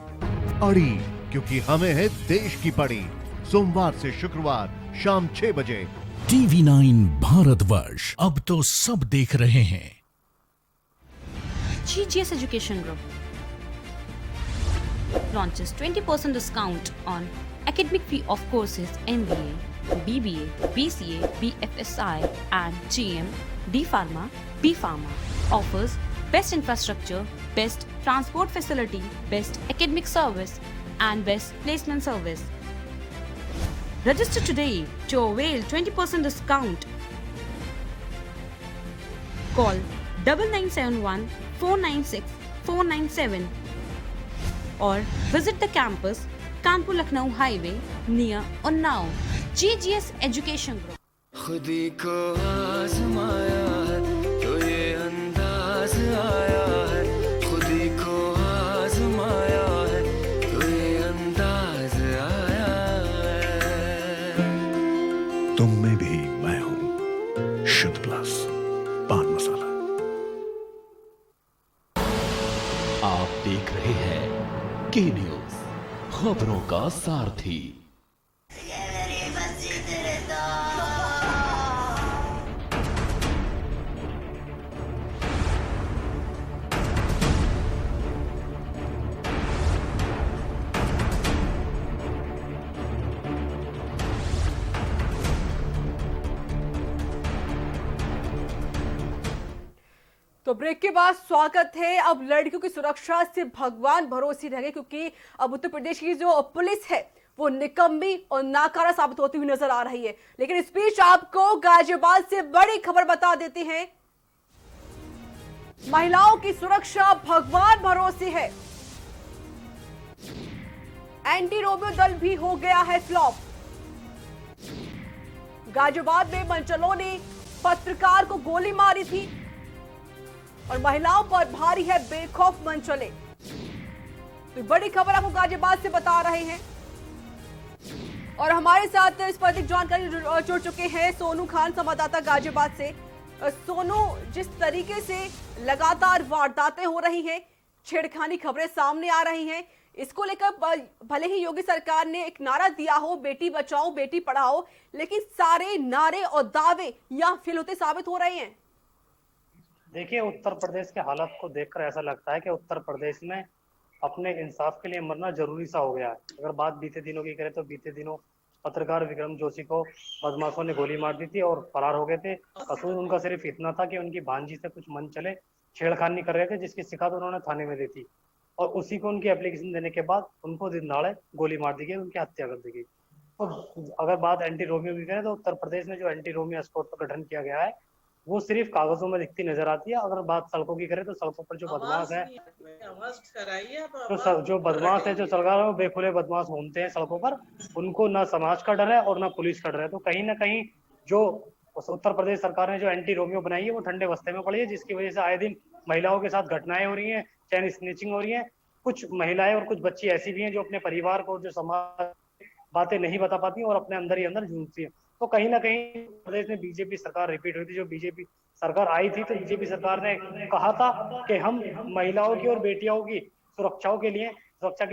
अड़ी, क्योंकि हमें है देश की पड़ी। सोमवार से शुक्रवार शाम 6 बजे TV9 भारतवर्ष, अब तो सब देख रहे हैं। GGS Education Group launches 20% discount on academic fee of courses MBA, BBA, BCA, BFSI and GM, D Pharma, B Pharma. Offers best infrastructure, best transport facility, best academic service and best placement service. Register today to avail 20% discount. Call 9971 496 497 or visit the campus Kanpur Lucknow Highway near Unnao. GGS Education Group. खुदी को आजमाया है तो ये अंदाज आया है, खुदी को आजमाया है तो ये अंदाज आया है। तुम में भी मैं हूं, शुद्ध प्लस पान मसाला। आप देख रहे हैं के न्यूज, खबरों का सारथी। तो ब्रेक के बाद स्वागत है। अब लड़कियों की सुरक्षा से भगवान भरोसे रह गए, क्योंकि अब उत्तर प्रदेश की जो पुलिस है वो निकम्मी और नाकारा साबित होती हुई नजर आ रही है। लेकिन इस बीच आपको गाजियाबाद से बड़ी खबर बता देते हैं। महिलाओं की सुरक्षा भगवान भरोसे है। एंटी रोमियो दल भी हो गया है फ्लॉप। गाजियाबाद में मनचलों ने पत्रकार को गोली मारी थी और महिलाओं पर भारी है बेखौफ मनचले। तो बड़ी खबर आपको गाजियाबाद से बता रहे हैं और हमारे साथ इस पर अधिक जानकारी जुड़ चुके हैं सोनू खान, संवाददाता गाजियाबाद से। सोनू, जिस तरीके से लगातार वारदातें हो रही हैं, छेड़खानी खबरें सामने आ रही हैं, इसको लेकर भले ही योगी सरकार ने एक नारा दिया हो, बेटी बचाओ बेटी पढ़ाओ, लेकिन सारे नारे और दावे यहाँ फेल होते साबित हो रहे हैं। देखिए, उत्तर प्रदेश के हालात को देखकर ऐसा लगता है कि उत्तर प्रदेश में अपने इंसाफ के लिए मरना जरूरी सा हो गया है। अगर बात बीते दिनों की करें तो बीते दिनों पत्रकार विक्रम जोशी को बदमाशों ने गोली मार दी थी और फरार हो गए थे। कसूर उनका सिर्फ इतना था कि उनकी भांजी से कुछ मन चले छेड़खानी कर रहे थे, जिसकी शिकायत उन्होंने थाने में दी थी और उसी को उनकी एप्लीकेशन देने के बाद उनको दिनदाड़े गोली मार दी गई, उनकी हत्या कर दी गई। तो अगर बात एंटी रोमियो की करें तो उत्तर प्रदेश में जो एंटी रोमियो स्क्वाड का गठन किया गया है वो सिर्फ कागजों में दिखती नजर आती है। अगर बात सड़कों की करें तो सड़कों पर जो बदमाश है, जो बदमाश है, जो सरकार है, वो बेखुले बदमाश घूमते हैं सड़कों पर, उनको ना समाज का डर है और ना पुलिस का डर है। तो कहीं ना कहीं जो उत्तर प्रदेश सरकार ने जो एंटी रोमियो बनाई है वो ठंडे बस्ते में पड़ी है, जिसकी वजह से आए दिन महिलाओं के साथ घटनाएं हो रही हैं, चैन स्नैचिंग हो रही है। कुछ महिलाएं और कुछ बच्ची ऐसी भी हैं जो अपने परिवार को, जो समाज बातें नहीं बता पाती और अपने अंदर ही अंदर झूठती है। तो कहीं ना कहीं प्रदेश में बीजेपी सरकार रिपीट हुई थी। जो बीजेपी सरकार आई थी तो बीजेपी सरकार ने कहा था कि हम महिलाओं की और बेटियों की सुरक्षा के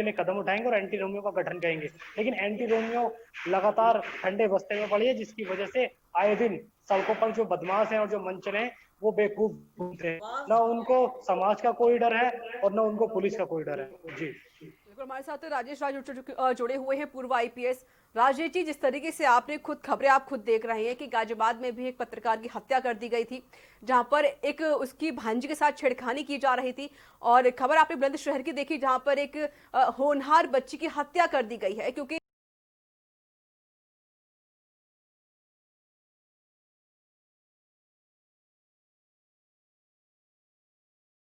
लिए कदम उठाएंगे और एंटी रोमियो का गठन करेंगे। लेकिन एंटी रोमियो लगातार ठंडे बस्ते में पड़ी है, जिसकी वजह से आए दिन सड़कों पर जो बदमाश हैं और जो मंचले हैं वो बेवकूफ घूमते हैं। ना उनको समाज का कोई डर है और ना उनको पुलिस का कोई डर है। जी बिल्कुल, हमारे साथ राजेश राज जुड़े हुए हैं, पूर्व आईपीएस। राजेश जी, जिस तरीके से आपने खुद खबरें आप खुद देख रहे हैं कि गाजियाबाद में भी एक पत्रकार की हत्या कर दी गई थी, जहां पर एक उसकी भांजी के साथ छेड़खानी की जा रही थी, और खबर आपने बुलंदशहर की देखी जहां पर एक होनहार बच्ची की हत्या कर दी गई है, क्योंकि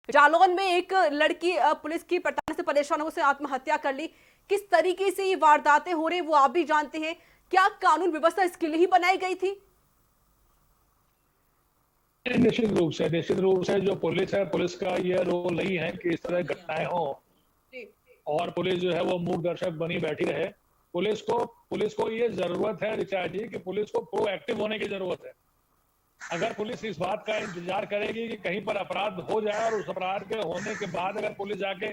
जालौन में एक लड़की पुलिस की प्रताड़ना से परेशान हो, उसने आत्महत्या कर ली। किस तरीके से ये वारदातें हो रही वो आप भी जानते हैं। क्या कानून व्यवस्था इसके लिए ही बनाई गई थी? निश्चित रूप से जो पुलिस है, पुलिस का ये रोल नहीं है कि इस तरह घटनाएं हो और पुलिस जो है वो मूक दर्शक बनी बैठी रहे। पुलिस को ये जरूरत है ऋचा जी कि पुलिस को प्रोएक्टिव होने की जरूरत है। अगर पुलिस इस बात का इंतजार करेगी कि कहीं पर अपराध हो जाए और उस अपराध के होने के बाद अगर पुलिस जाके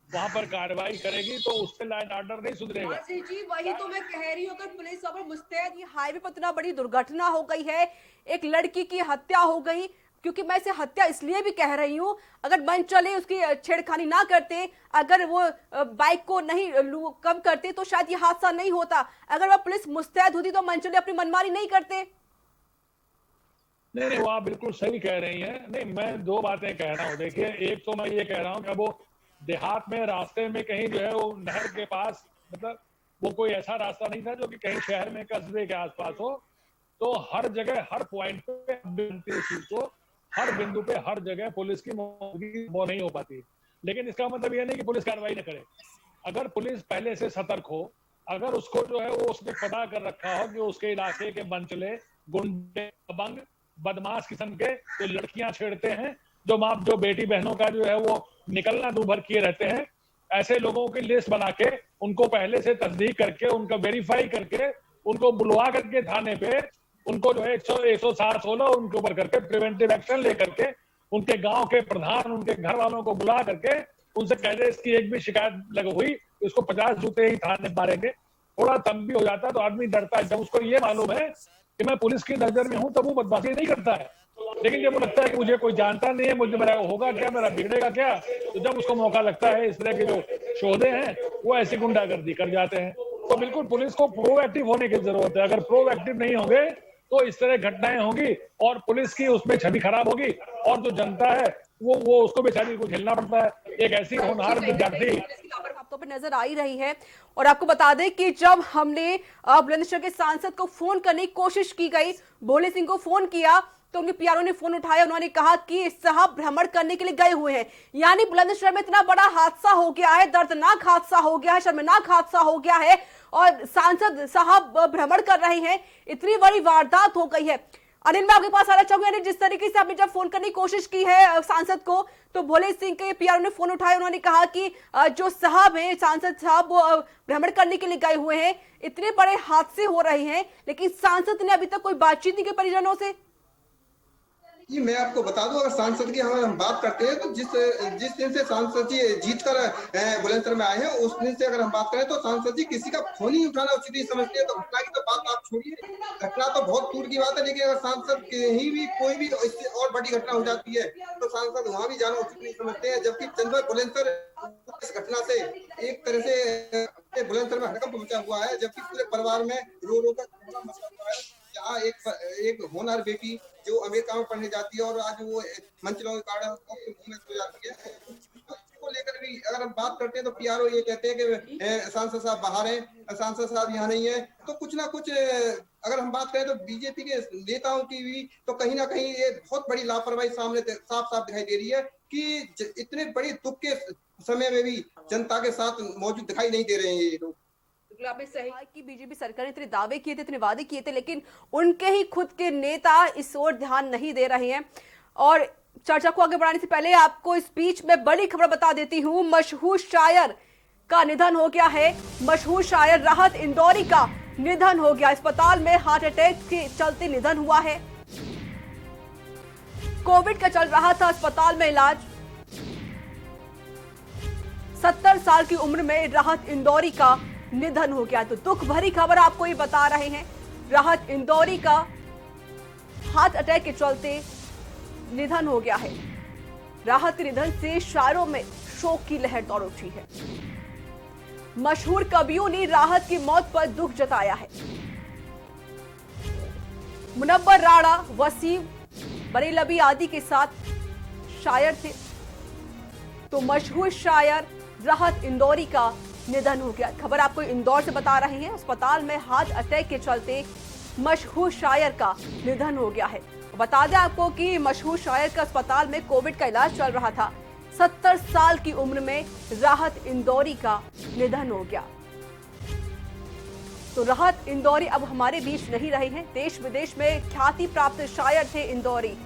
वहां पर कार्रवाई करेगी तो उससे लॉ एंड ऑर्डर नहीं सुधरेगा। जी वही तो मैं कह रही हूँ, अगर पुलिस अब मुस्तैद, ये हाईवे पर इतना बड़ी दुर्घटना हो गई है, एक लड़की की हत्या हो गई, क्योंकि मैं इसे हत्या इसलिए भी कह रही हूँ, अगर मन चले उसकी छेड़खानी ना करते, अगर वो बाइक को नहीं कम करते तो शायद ये हादसा नहीं होता। अगर वह पुलिस मुस्तैद होती तो मन चले अपनी मनमानी नहीं करते। नहीं, वो आप बिल्कुल सही कह रही हैं। नहीं, मैं दो बातें कह रहा हूँ। देखिए, एक तो मैं ये कह रहा हूँ कि वो देहात में रास्ते में कहीं जो है वो नहर के पास, मतलब वो कोई ऐसा रास्ता नहीं था जो कि कहीं शहर में कस्बे के आसपास हो, तो हर जगह हर पॉइंट पे तो हर बिंदु पे हर जगह पुलिस की मौजूदगी वो नहीं हो पाती। लेकिन इसका मतलब ये नहीं कि पुलिस कार्रवाई न करे। अगर पुलिस पहले से सतर्क हो, अगर उसको जो है वो उसने पता कर रखा हो कि उसके इलाके के मंचले, गुंडे, दबंग, बदमाश किस्म के जो लड़कियां छेड़ते हैं, जो बेटी बहनों का जो है वो निकलना दूभर किए रहते हैं, ऐसे लोगों की लिस्ट बना के उनको पहले से तस्दीक करके उनका वेरीफाई करके उनको बुलवा करके थाने पे उनको जो है 160-16 उनके ऊपर करके प्रिवेंटिव एक्शन लेकर के उनके गांव के प्रधान, उनके घर वालों को बुला करके उनसे कह दे इसकी एक भी शिकायत लगी हुई तो इसको 50 जूते ही थाने मारेंगे। थोड़ा तंग भी हो जाता है तो आदमी डरता है। जब उसको ये मालूम है कि मैं पुलिस की नजर में हूं तब वो बदमाशी नहीं करता है। लेकिन जब वो लगता है कि मुझे कोई जानता नहीं है, मुझे मेरा होगा क्या, मेरा बिगड़ेगा क्या, तो जब उसको मौका लगता है, इस तरह के जो शोधे हैं वो ऐसी गुंडागर्दी कर जाते हैं। तो बिल्कुल पुलिस को प्रोएक्टिव होने की जरूरत है। अगर प्रोएक्टिव नहीं होंगे तो इस तरह घटनाएं होंगी और पुलिस की उसमें छवि खराब होगी और जो जनता है वो उसको बेचारी को झेलना पड़ता है। एक ऐसी होनहार विद्यार्थी बातों पर नजर आ ही रही है। और आपको बता दें कि जब हमने बुलंदशहर के सांसद को फोन करने की कोशिश की गई, भोले सिंह को फोन किया तो उनके पीआरओ ने फोन उठाया, उन्होंने कहा कि साहब भ्रमण करने के लिए गए हुए हैं। यानी बुलंदशहर में इतना बड़ा हादसा हो गया है, दर्दनाक हादसा हो गया है, शर्मनाक हादसा हो गया है और सांसद साहब भ्रमण कर रहे हैं, इतनी बड़ी वारदात हो गई है। अनिल, मैं आपके पास आना चाहूंगा, जिस तरीके से आपने जब फोन करने की कोशिश की है सांसद को, तो भोले सिंह के पीआरओ ने फोन उठाया, उन्होंने कहा कि जो साहब हैं, सांसद साहब, वो भ्रमण करने के लिए गए हुए हैं, इतने बड़े हादसे हो रहे हैं, लेकिन सांसद ने अभी तक कोई बातचीत नहीं की परिजनों से। जी मैं आपको बता दूं, अगर सांसद की हम बात करते हैं तो जिस दिन से सांसद जी जीत कर बुलंदशहर में आए हैं उस दिन से अगर हम बात करें तो सांसद जी किसी का फोन ही उठाना उचित नहीं समझते हैं। तो घटना की तो बात आप छोड़िए, घटना तो बहुत दूर की बात है, लेकिन अगर सांसद कहीं भी कोई भी इससे और बड़ी घटना हो जाती है तो सांसद वहां भी जाना उचित नहीं समझते हैं। जबकि चंद्र बुलंदशहर इस घटना से एक तरह से बुलंदशहर में हड़कंप मचा हुआ है, जबकि पूरे परिवार में रो रो कर मचा हुआ है। जहाँ एक होनहार बेटी जो अमेरिका में पढ़ने जाती है और आज वो मंचलों के कारण हो जाती है, को लेकर भी अगर हम बात करते हैं तो पीआरओ ये कहते हैं कि सांसद साहब बाहर हैं, सांसद साहब यहाँ नहीं है। तो कुछ ना कुछ अगर हम बात करें तो बीजेपी के नेताओं की भी तो कहीं ना कहीं ये बहुत बड़ी लापरवाही सामने साफ साफ दिखाई दे रही है कि इतने बड़े दुख के समय में भी जनता के साथ मौजूद दिखाई नहीं दे रहे हैं ये लोग। आपने सही कि बीजेपी सरकार ने इतने दावे किए थे, इतने वादे किए थे, लेकिन उनके ही खुद के नेता इस ओर ध्यान नहीं दे रहे हैं। और चर्चा को आगे बढ़ाने से पहले आपको इस बीच में बड़ी खबर बता देती हूं, मशहूर शायर का निधन हो गया है। मशहूर शायर राहत इंदौरी का निधन हो गया। अस्पताल में हार्ट अटैक के चलते निधन हुआ है। कोविड का चल रहा था अस्पताल में इलाज। 70 साल की उम्र में राहत इंदौरी का निधन हो गया। तो दुख भरी खबर आपको ये बता रहे हैं, राहत इंदौरी का हार्ट अटैक के चलते निधन हो गया है। राहत के निधन से शायरों में शोक की लहर दौड़ उठी है। मशहूर कवियों ने राहत की मौत पर दुख जताया है। मुनव्वर राणा, वसीम बरेलवी आदि के साथ शायर थे। तो मशहूर शायर राहत इंदौरी का निधन हो गया। खबर आपको इंदौर से बता रहे हैं। अस्पताल में हार्ट अटैक के चलते मशहूर शायर का निधन हो गया है। बता दें आपको कि मशहूर शायर का अस्पताल में कोविड का इलाज चल रहा था। 70 साल की उम्र में राहत इंदौरी का निधन हो गया। तो राहत इंदौरी अब हमारे बीच नहीं रहे हैं। देश विदेश में ख्याति प्राप्त शायर थे इंदौरी।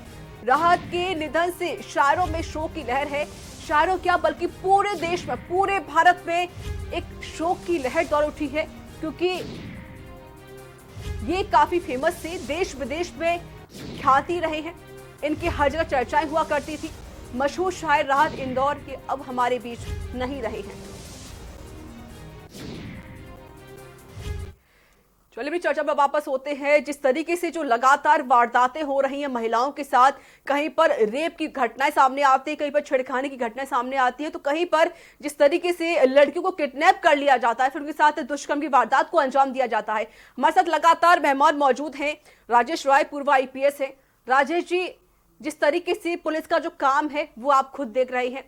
राहत के निधन से शायरों में शोक की लहर है। शायरों क्या बल्कि पूरे देश में, पूरे भारत में एक शोक की लहर दौड़ उठी है, क्योंकि ये काफी फेमस थे, देश विदेश में ख्याति रहे हैं, इनकी हर जगह चर्चाएं हुआ करती थी। मशहूर शायर राहत इंदौर के अब हमारे बीच नहीं रहे हैं। चलिए भी चर्चा में वापस होते हैं। जिस तरीके से जो लगातार वारदातें हो रही हैं महिलाओं के साथ, कहीं पर रेप की घटनाएं सामने आती है, कहीं पर छेड़खानी की घटनाएं सामने आती है, तो कहीं पर जिस तरीके से लड़कियों को किडनैप कर लिया जाता है, फिर उनके साथ दुष्कर्म की वारदात को अंजाम दिया जाता है। हमारे साथ लगातार मेहमान मौजूद हैं। राजेश राय पूर्व IPS है। राजेश जी, जिस तरीके से पुलिस का जो काम है वो आप खुद देख रहे हैं।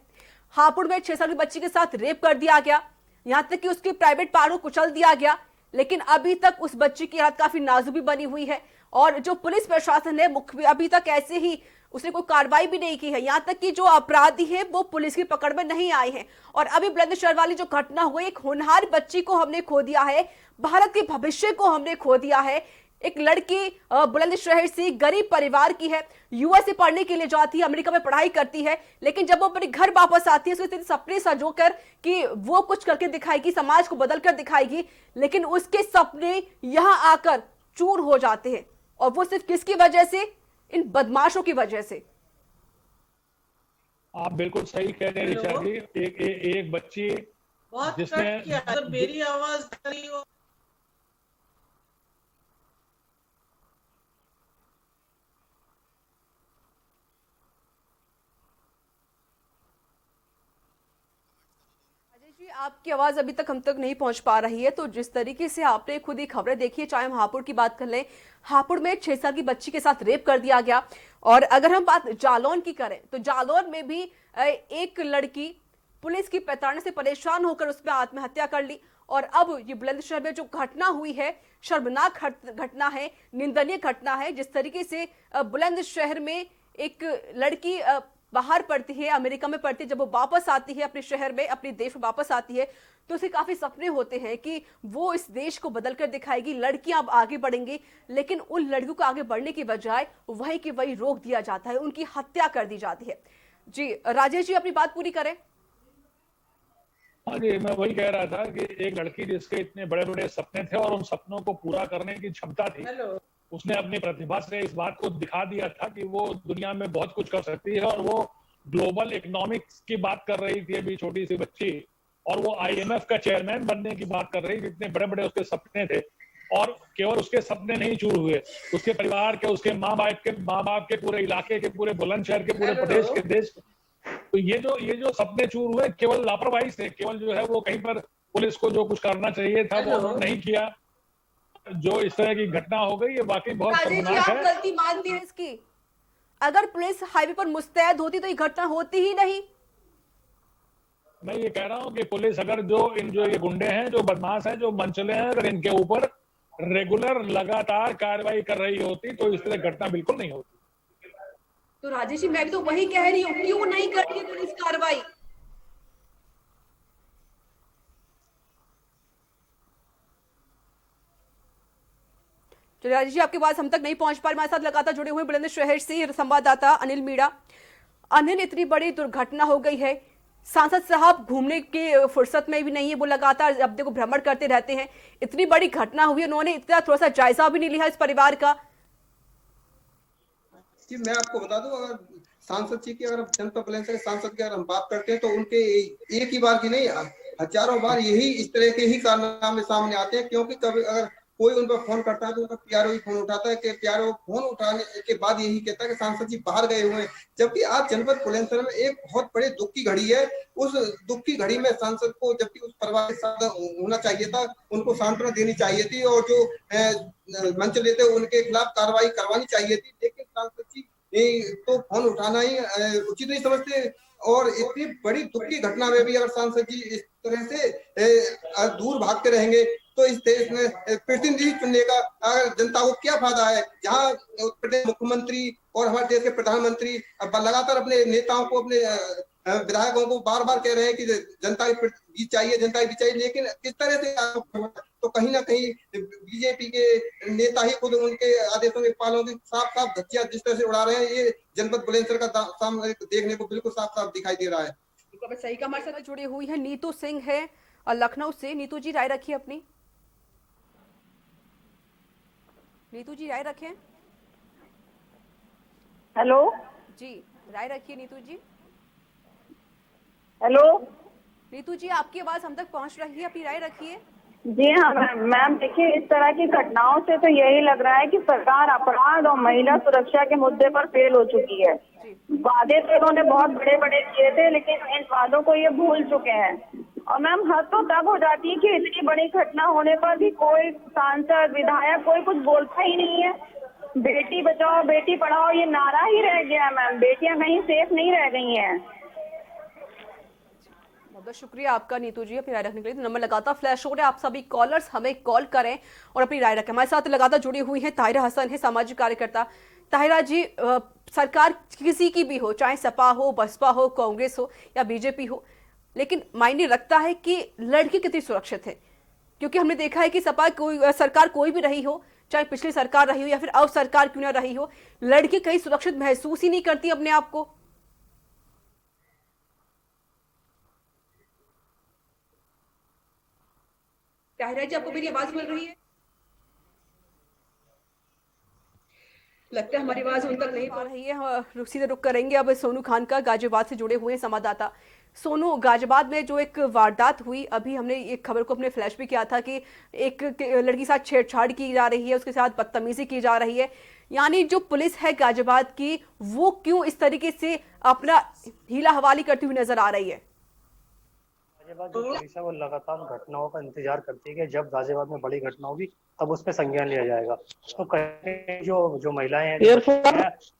हापुड़ में 6 साल की बच्ची के साथ रेप कर दिया गया, यहां तक कि उसकी प्राइवेट पार्ट को कुचल दिया गया, लेकिन अभी तक उस बच्ची की हालत काफी नाजुक भी बनी हुई है। और जो पुलिस प्रशासन है अभी तक ऐसे ही उसने कोई कार्रवाई भी नहीं की है। यहां तक कि जो अपराधी हैं वो पुलिस की पकड़ में नहीं आए हैं। और अभी बुलंदशहर वाली जो घटना हुई, एक होनहार बच्ची को हमने खो दिया है, भारत के भविष्य को हमने खो दिया है। एक लड़की बुलंदशहर से गरीब परिवार की है, USA पढ़ने के लिए जाती है, अमेरिका में पढ़ाई करती है, लेकिन जब वो अपने घर वापस आती है तो सपने सजोकर कि वो कुछ करके दिखाएगी, समाज को बदल कर दिखाएगी, लेकिन उसके सपने यहां आकर चूर हो जाते हैं। और वो सिर्फ किसकी वजह से? इन बदमाशों की वजह से। आप बिल्कुल सही कह रहे हैं ऋचा जी। एक बच्ची जिसने मेरी आवाज नहीं हो। आपकी आवाज अभी तक हम तक नहीं पहुंच पा रही है। तो जिस तरीके से आपने खुद ही खबरें देखी है, चाहे हम हापुड़ की बात कर लें, हापुड़ में 6 साल की बच्ची के साथ रेप कर दिया गया। और अगर हम बात जालौन की करें तो जालौन में भी एक लड़की पुलिस की प्रताड़ना से परेशान होकर उसमें आत्महत्या कर ली। और अब ये बुलंदशहर में जो घटना हुई है, शर्मनाक घटना है, निंदनीय घटना है। जिस तरीके से बुलंदशहर में एक लड़की बाहर पढ़ती है, अमेरिका में पढ़ती है, जब वो वापस आती है अपने शहर में, अपने देश में वापस आती है, तो उसे काफी सपने होते हैं कि वो इस देश को बदल कर दिखाएगी, लड़कियां अब आगे बढ़ेंगी। लेकिन उन लड़कियों को आगे बढ़ने की बजाय वहीं के वहीं रोक दिया जाता है, उनकी हत्या कर दी जाती है। जी राजेश जी, अपनी बात पूरी करें। हाँ जी, मैं वही कह रहा था कि एक लड़की जिसके इतने बड़े बड़े सपने थे और उन सपनों को पूरा करने की क्षमता थी, उसने अपनी प्रतिभा से इस बात को दिखा दिया था कि वो दुनिया में बहुत कुछ कर सकती है। और वो ग्लोबल इकोनॉमिक्स की बात कर रही थी अभी, छोटी सी बच्ची, और वो IMF का चेयरमैन बनने की बात कर रही थी। इतने बड़े बड़े उसके सपने थे, और केवल उसके सपने नहीं चूर हुए, उसके परिवार के, उसके माँ बाप के, पूरे इलाके के, पूरे बुलंदशहर के, पूरे प्रदेश के, देश। तो ये जो सपने चूर हुए केवल लापरवाही से, केवल जो है वो कहीं पर पुलिस को जो कुछ करना चाहिए था वो नहीं किया। जो इस तरह की घटना हो गई, ये वाकई बहुत शर्मनाक है। आप गलती मानती है इसकी? अगर पुलिस हाईवे पर मुस्तैद होती तो ये घटना होती ही नहीं। मैं ये कह रहा हूँ कि पुलिस अगर जो ये गुंडे हैं, जो बदमाश हैं, जो मनचले हैं, अगर इनके ऊपर रेगुलर लगातार कार्रवाई कर रही होती तो इस तरह घटना बिल्कुल नहीं होती। तो राजेश जी, मैं भी तो वही कह रही हूँ, क्यों नहीं कर रही पुलिस कार्रवाई? राजेश जी, आपकी बात हम तक नहीं पहुंच पा रही। हमारे साथ लगातार जुड़े हुए बुलंदशहर से संवाददाता अनिल मीणा। अनिल, इतनी बड़ी दुर्घटना हो गई है, सांसद साहब घूमने की फुर्सत में भी नहीं है, वो लगातार अब देखो भ्रमण करते रहते हैं। इतनी बड़ी घटना हुई, उन्होंने इतना थोड़ा सा जायजा भी नहीं लिया इस परिवार का। जी मैं आपको बता दूं, अगर सांसद जी की, अगर जनता बुलंदशहर के सांसद की अगर हम बात करते हैं तो उनके एक ही बार की नहीं, हजारों बार यही इस तरह के ही कारनामे सामने आते हैं। क्योंकि कभी अगर कोई उन पर फोन करता है तो उनका पीआरओ ही फोन उठाता है कि पीआरओ फोन उठाने के बाद यही कहता है कि सांसद जी बाहर गए हुए हैं। जबकि आज जनपद बुलंदशहर में एक बहुत बड़े दुख की घड़ी है। उस दुख की घड़ी में सांसद को जबकि उस परिवार के साथ होना चाहिए था, उनको सांत्वना देनी चाहिए थी और जो मंच लेते उनके खिलाफ कार्रवाई करवानी चाहिए थी। लेकिन सांसद जी तो फोन उठाना ही उचित नहीं समझते और इतनी बड़ी दुख की घटना में भी अगर सांसद जी इस तरह से दूर भागते रहेंगे तो इस देश में प्रतिनिधि चुनने का जनता को क्या फायदा है, जहाँ प्रदेश मुख्यमंत्री और हमारे देश के प्रधानमंत्री लगातार अपने नेताओं को, अपने विधायकों को बार बार कह रहे हैं कि जनता की जीत चाहिए, जनता की जीत चाहिए, लेकिन किस तरह से तो कहीं ना कहीं बीजेपी के नेता ही खुद उनके आदेशों के पालों की साफ साफ धज्जियां जिस तरह से उड़ा रहे हैं, ये जनपद बुलंदशहर का सामने देखने को बिल्कुल साफ साफ दिखाई दे रहा है। सही का हमारे साथ जुड़ी हुई है नीतू सिंह है लखनऊ से। नीतू जी राय रखिए अपनी। नीतू जी राय रखें। हेलो जी राय रखिए नीतू जी। हेलो नीतू जी आपकी आवाज हम तक पहुंच रही है, अपनी राय रखिए। जी हाँ मैम, देखिए इस तरह की घटनाओं से तो यही लग रहा है कि सरकार अपराध और महिला सुरक्षा के मुद्दे पर फेल हो चुकी है। वादे तो इन्होंने बहुत बड़े बड़े किए थे लेकिन इन वादों को ये भूल चुके हैं। और मैम हद तो तब हो जाती है कि इतनी बड़ी घटना होने पर भी कोई सांसद विधायक कोई कुछ बोलता ही नहीं है। बेटी बचाओ बेटी पढ़ाओ ये नारा ही रह गया मैम, बेटियां कहीं सेफ नहीं रह गई हैं। बहुत शुक्रिया आपका नीतू जी अपनी राय रखने के लिए। नंबर लगातार फ्लैश हो रहा है, आप सभी कॉलर्स हमें कॉल करें और अपनी राय रखें। हमारे साथ लगातार जुड़ी हुई हैं ताहिरा हसन है, सामाजिक कार्यकर्ता। ताहिरा जी, सरकार किसी की भी हो, चाहे सपा हो, बसपा हो, कांग्रेस हो या बीजेपी हो, लेकिन मायने रखता है कि लड़की कितनी सुरक्षित है। क्योंकि हमने देखा है कि सपा कोई सरकार कोई भी रही हो, चाहे पिछली सरकार रही हो या फिर अब सरकार क्यों ना रही हो, लड़की कहीं सुरक्षित महसूस ही नहीं करती अपने आप को। ताहिरा जी आपको मेरी आवाज मिल रही है? लगता है हमारी आवाज उन तक नहीं पहुंच रही है। सीधे रुक करेंगे अब सोनू खान का, गाजियाबाद से जुड़े हुए हैं संवाददाता। सोनू, गाजियाबाद में जो एक वारदात हुई, अभी हमने एक खबर को अपने फ्लैश भी किया था कि एक लड़की के साथ छेड़छाड़ की जा रही है, उसके साथ बदतमीजी की जा रही है। यानी जो पुलिस है गाजियाबाद की वो क्यों इस तरीके से अपना हीला हवाली करती हुई नजर आ रही है? गाजियाबाद जो पुलिस है वो लगातार घटनाओं का इंतजार करती है कि जब गाजियाबाद में बड़ी घटना होगी तब उस पर संज्ञान लिया जाएगा। तो कहीं जो महिलाएं हैं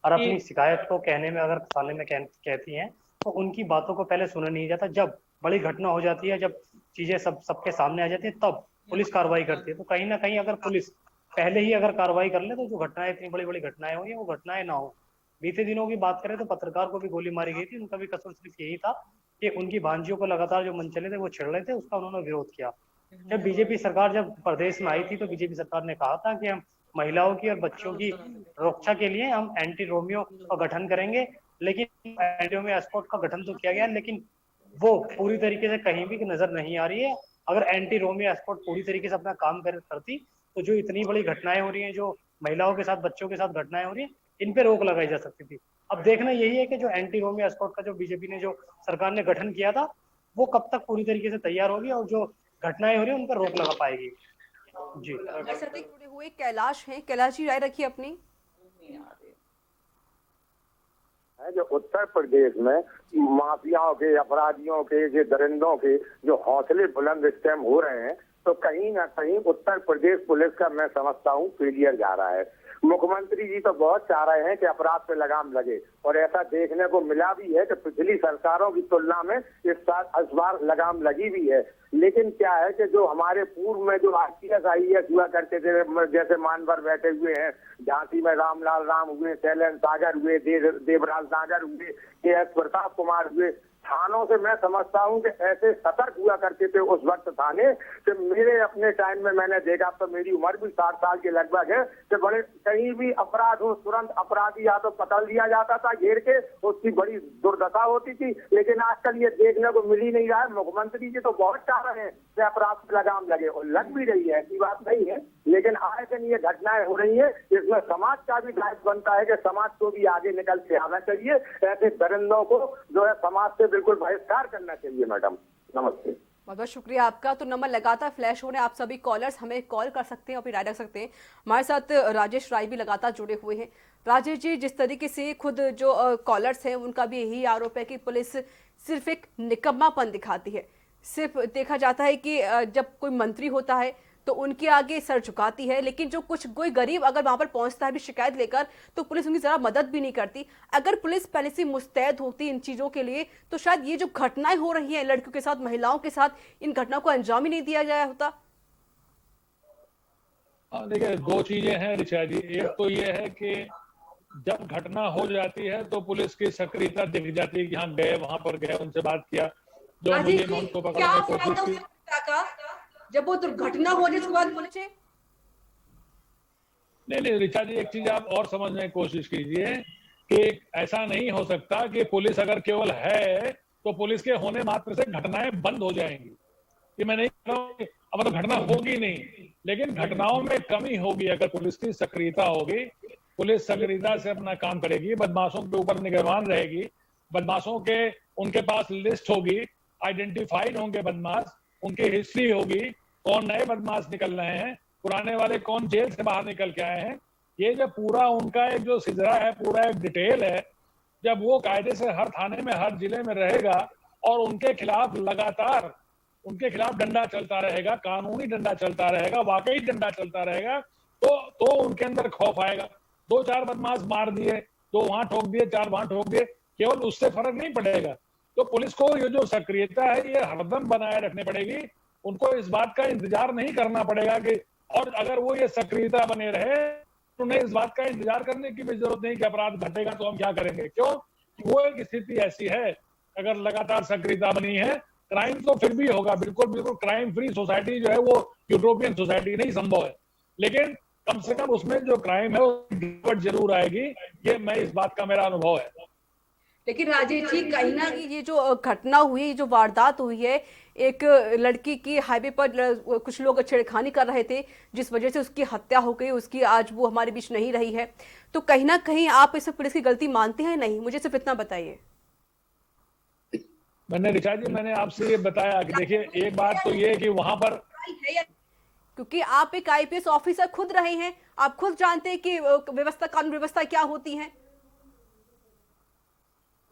और अपनी शिकायत को कहने में अगर साले में कहती हैं तो उनकी बातों को पहले सुना नहीं जाता। जब बड़ी घटना हो जाती है, जब चीजें सबके सामने आ जाती है, तब पुलिस कार्रवाई करती है। तो कहीं ना कहीं अगर पुलिस पहले ही अगर कार्रवाई कर ले तो जो घटनाएं इतनी बड़ी बड़ी घटनाएं हुई है वो घटनाएं ना हो। बीते दिनों की बात करें तो पत्रकार को भी गोली मारी गई थी, उनका भी कसूर सिर्फ यही था कि उनकी भांजियों को लगातार जो मन चले थे वो छेड़ रहे थे, उसका उन्होंने विरोध किया। जब बीजेपी सरकार जब प्रदेश में आई थी तो बीजेपी सरकार ने कहा था कि हम महिलाओं की और बच्चों की रक्षा के लिए हम एंटी रोमियो का गठन करेंगे। लेकिन एंटी रोमियो एस्कॉर्ट का गठन तो किया गया लेकिन वो पूरी तरीके से कहीं भी नजर नहीं आ रही है। अगर एंटी रोमियो एस्कॉर्ट पूरी तरीके से अपना काम करती तो जो इतनी बड़ी घटनाएं हो रही हैं, जो महिलाओं के साथ बच्चों के साथ घटनाएं हो रही हैं, इन पे रोक लगाई जा सकती थी। अब देखना यही है कि जो एंटी रोमियो एस्कॉर्ट का जो बीजेपी ने जो सरकार ने गठन किया था वो कब तक पूरी तरीके से तैयार होगी और जो घटनाएं हो रही है उन पर रोक लगा पाएगी। जी जुड़े हुए कैलाश हैं, कैलाश जी राय रखिए अपनी। जो उत्तर प्रदेश में माफियाओं के, अपराधियों के, जो दरिंदों के जो हौसले बुलंद इस टाइम हो रहे हैं, तो कहीं ना कहीं उत्तर प्रदेश पुलिस का मैं समझता हूँ फेलियर जा रहा है। मुख्यमंत्री जी तो बहुत चाह रहे हैं कि अपराध पे लगाम लगे और ऐसा देखने को मिला भी है कि पिछली सरकारों की तुलना में इस बार लगाम लगी भी है। लेकिन क्या है कि जो हमारे पूर्व में जो IPS IAS हुआ करते थे, जैसे मानवर बैठे हुए हैं, झांसी में रामलाल राम हुए, शैलेंद्र सागर हुए, देवराज नागर हुए, KS प्रताप कुमार हुए, थानों से मैं समझता हूं कि ऐसे सतर्क हुआ करते थे उस वक्त थाने कि मेरे अपने टाइम में मैंने देखा, तो मेरी उम्र भी 60 साल के लगभग है, कि बड़े कहीं भी अपराध हो तुरंत अपराधी या तो पकड़ लिया जाता था घेर के, उसकी बड़ी दुर्दशा होती थी। लेकिन आजकल ये देखने को मिल ही नहीं रहा है। मुख्यमंत्री जी तो बहुत चाह रहे हैं कि अपराध पर लगाम लगे और लग भी रही है, ऐसी बात नहीं है, लेकिन आए दिन ये घटनाएं हो रही है, इसमें समाज का भी दायित्व बनता है कि समाज को भी आगे निकल के आना चाहिए। ऐसे दरिंदों को जो है समाज से बिल्कुल बहिष्कार करना चाहिए। मैडम नमस्ते। बहुत बहुत शुक्रिया आपका। तो नंबर लगातार फ्लैश होने, आप सभी कॉलर्स हमें कॉल कर सकते हैं और फिर राय रख सकते हैं। हमारे साथ राजेश राय भी लगातार जुड़े हुए हैं। राजेश जी, जिस तरीके से खुद जो कॉलर्स हैं उनका भी यही आरोप है कि पुलिस सिर्फ एक निकम्मापन दिखाती है। सिर्फ देखा जाता है कि जब कोई मंत्री होता है तो उनके आगे सर झुकाती है, लेकिन जो कुछ कोई गरीब अगर वहां पर पहुंचता है भी शिकायत लेकर तो पुलिस उनकी जरा मदद भी नहीं करती। अगर पुलिस पहले से मुस्तैद होती इन चीजों के लिए तो शायद ये जो घटनाएं हो रही हैं लड़कियों के साथ, महिलाओं के साथ, इन घटनाओं को अंजाम ही नहीं दिया गया होता। देखिए, दो चीजें हैं ऋचा जी। एक तो ये है कि जब घटना हो जाती है तो पुलिस की सक्रियता दिख जाती है कि हाँ गए, वहां पर गए, उनसे बात किया, जो मुझे उनको पकड़ने की कोशिश की। जब वो दुर्घटना हो जाए उसके बाद पुलिस नहीं ऋचा जी, एक चीज आप और समझने की कोशिश कीजिए कि ऐसा नहीं हो सकता कि पुलिस अगर केवल है तो पुलिस के होने मात्र से घटनाएं बंद हो जाएंगी। ये मैं नहीं कह रहा हूं, अब तो घटना होगी नहीं, लेकिन घटनाओं में कमी होगी अगर पुलिस की सक्रियता होगी। पुलिस सक्रियता से अपना काम करेगी, बदमाशों के ऊपर निगरान रहेगी, बदमाशों के उनके पास लिस्ट होगी, आइडेंटिफाइड होंगे बदमाश, उनकी हिस्ट्री होगी, कौन नए बदमाश निकल रहे हैं, पुराने वाले कौन जेल से बाहर निकल के आए हैं। ये जो पूरा उनका एक जो सिजरा है, पूरा एक डिटेल है, जब वो कायदे से हर थाने में, हर जिले में रहेगा और उनके खिलाफ लगातार उनके खिलाफ डंडा चलता रहेगा, कानूनी डंडा चलता रहेगा, वाकई डंडा चलता रहेगा, तो उनके अंदर खौफ आएगा। 2-4 बदमाश मार दिए, 2 वहां ठोक दिए, 4 वहां ठोक दिए, केवल उससे फर्क नहीं पड़ेगा। तो पुलिस को ये जो सक्रियता है ये हरदम बनाए रखनी पड़ेगी। उनको इस बात का इंतजार नहीं करना पड़ेगा कि, और अगर वो ये सक्रियता बने रहे तो उन्हें इस बात का इंतजार करने की भी जरूरत नहीं कि अपराध घटेगा तो हम क्या करेंगे। क्यों? वो एक स्थिति ऐसी है, अगर लगातार सक्रियता बनी है, क्राइम तो फिर भी होगा। बिल्कुल बिल्कुल क्राइम फ्री सोसाइटी जो है वो यूरोपियन सोसाइटी नहीं संभव है, लेकिन कम से कम उसमें जो क्राइम है वो गिरावट जरूर आएगी। ये मैं इस बात का मेरा अनुभव है। लेकिन राजेश जी, कहीं ना कहीं ये जो घटना हुई, जो वारदात हुई है, एक लड़की की हाईवे पर कुछ लोग छेड़खानी कर रहे थे जिस वजह से उसकी हत्या हो गई, उसकी आज वो हमारे बीच नहीं रही है। तो कहीं ना कहीं आप इसमें पुलिस की गलती मानते हैं? नहीं, मुझे सिर्फ इतना बताइए। मैंने ऋचा जी, मैंने आपसे ये बताया कि देखिए, एक बात तो ये कि वहां पर, क्योंकि आप एक आईपीएस ऑफिसर खुद रहे हैं, आप खुद जानते हैं कि व्यवस्था, कानून व्यवस्था क्या होती है।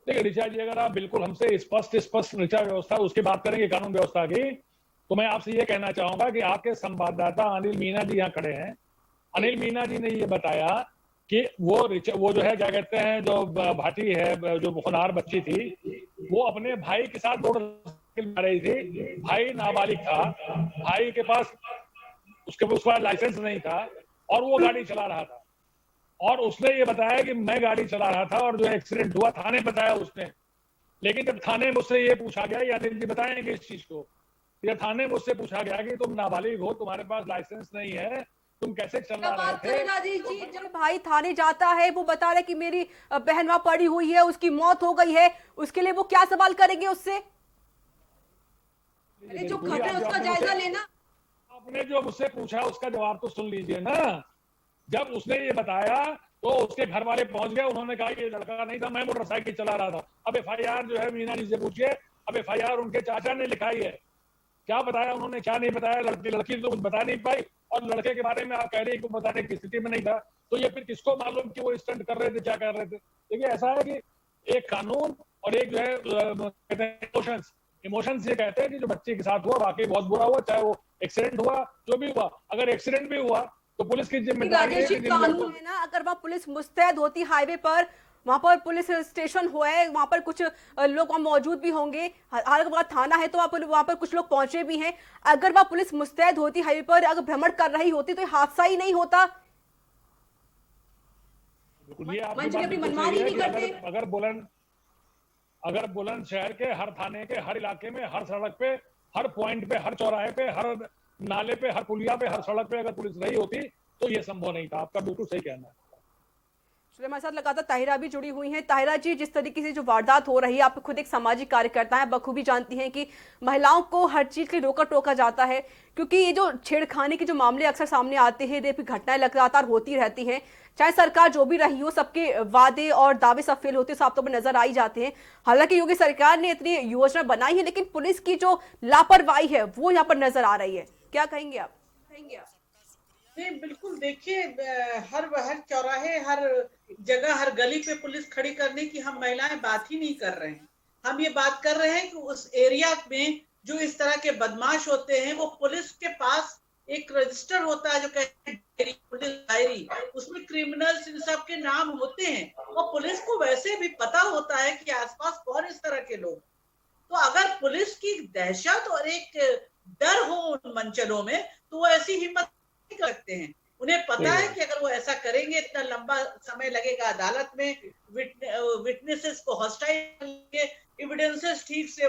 देखिए ऋचा जी, अगर आप बिल्कुल हमसे स्पष्ट ऋचा व्यवस्था उसकी बात करेंगे, कानून व्यवस्था की, तो मैं आपसे ये कहना चाहूंगा कि आपके संवाददाता अनिल मीना जी यहाँ खड़े हैं। अनिल मीना जी ने ये बताया कि वो जो है, क्या कहते हैं, जो भाटी है, जो होनहार बच्ची थी, वो अपने भाई के साथ मोटरसाइकिल में आ रही थी। भाई नाबालिग था, भाई के पास उसका लाइसेंस नहीं था और वो गाड़ी चला रहा था। और उसने ये बताया कि मैं गाड़ी चला रहा था और जो एक्सीडेंट हुआ थाने बताया उसने। लेकिन जब थाने मुझसे ये पूछा गया, या अनिल जी बताएंगे इस चीज को, जब थाने मुझसे पूछा गया कि तुम नाबालिग हो, तुम्हारे पास लाइसेंस नहीं है, तुम कैसे चला रहे थे। राजेश जी, जब भाई थाने जाता है, वो बता रहा है कि मेरी बहन वहां पड़ी हुई है, उसकी मौत हो गई है, उसके लिए वो क्या सवाल करेंगे उससे? अरे जो घटना है उसका जायजा लेना। आपने जो मुझसे पूछा उसका जवाब तो सुन लीजिए ना। जब उसने ये बताया तो उसके घर वाले पहुंच गए, उन्होंने कहा ये लड़का नहीं था, मैं मोटरसाइकिल चला रहा था। अब एफआईआर जो है मीना जी से पूछिए, अब एफआईआर उनके चाचा ने लिखाई है। क्या बताया उन्होंने, क्या नहीं बताया, लड़की तो कुछ बता नहीं पाई, और लड़के के बारे में आप कह रहे हैं कि बताने की स्थिति में नहीं था, तो ये फिर किसको मालूम कि वो स्टंट कर रहे थे, क्या कर रहे थे। देखिए ऐसा है कि एक कानून और एक जो है कहते हैं इमोशंस ये कहते हैं कि जो बच्चे के साथ हुआ वाकई बहुत बुरा हुआ, चाहे वो एक्सीडेंट हुआ, जो भी हुआ। अगर एक्सीडेंट भी हुआ तो पुलिस की जिम्मेदारी है। कानून है ना, अगर वहाँ पुलिस मुस्तैद होती हाईवे पर, वहां पर पुलिस स्टेशन हुआ है, वहां पर कुछ लोग वहां मौजूद भी होंगे, हर वहाँ थाना है तो वहां पर कुछ लोग पहुंचे भी हैं। अगर वहां पुलिस मुस्तैद होती हाईवे पर, अगर भ्रमण कर रही होती तो हादसा ही नहीं होता। अपनी मनमानी नहीं करते। अगर बुलंदशहर के हर थाने के हर इलाके में, हर सड़क पे, हर पॉइंट पे, हर चौराहे पे, हर नाले पे, हर पुलिया पे, हर सड़क पे अगर पुलिस रही होती तो ये संभव नहीं था। आपका बिल्कुल सही कहना है। चलिए हमारे साथ लगातार ताहिरा भी जुड़ी हुई हैं। ताहिरा जी, जिस तरीके से जो वारदात हो रही है, आप खुद एक सामाजिक कार्यकर्ता हैं, बखूबी जानती हैं कि महिलाओं को हर चीज के रोका टोका जाता है, क्योंकि ये जो छेड़खानी के जो मामले अक्सर सामने आते हैं, रेप की घटनाएं लगातार होती रहती हैं, चाहे सरकार जो भी रही हो, सबके वादे और दावे सब फेल होते साफ तौर पर नजर आ ही जाते हैं। हालांकि योगी सरकार ने इतनी योजना बनाई है, लेकिन पुलिस की जो लापरवाही है वो यहाँ पर नजर आ रही है। क्या कहेंगे आप? नहीं, बिल्कुल। देखिए, हर चौराहे, हर जगह, हर गली पे पुलिस खड़ी करने की हम महिलाएं बात ही नहीं कर रहे हैं। हम ये बात कर रहे हैं कि उस एरिया में जो इस तरह के बदमाश होते हैं, वो पुलिस के पास एक रजिस्टर होता है जो कहते हैं पुलिस डायरी, उसमें क्रिमिनल्स इन सब के नाम होते हैं, और पुलिस को वैसे भी पता होता है कि आसपास कौन इस तरह के लोग। तो अगर पुलिस की दहशत और एक डर हो उन मंचलों में, तो वो ऐसी हिम्मत कर सकते हैं। उन्हें पता है कि अगर वो ऐसा करेंगे इतना लंबा समय लगेगा अदालत में, विटनेसेस को हॉस्टाइल, एविडेंसेस ठीक से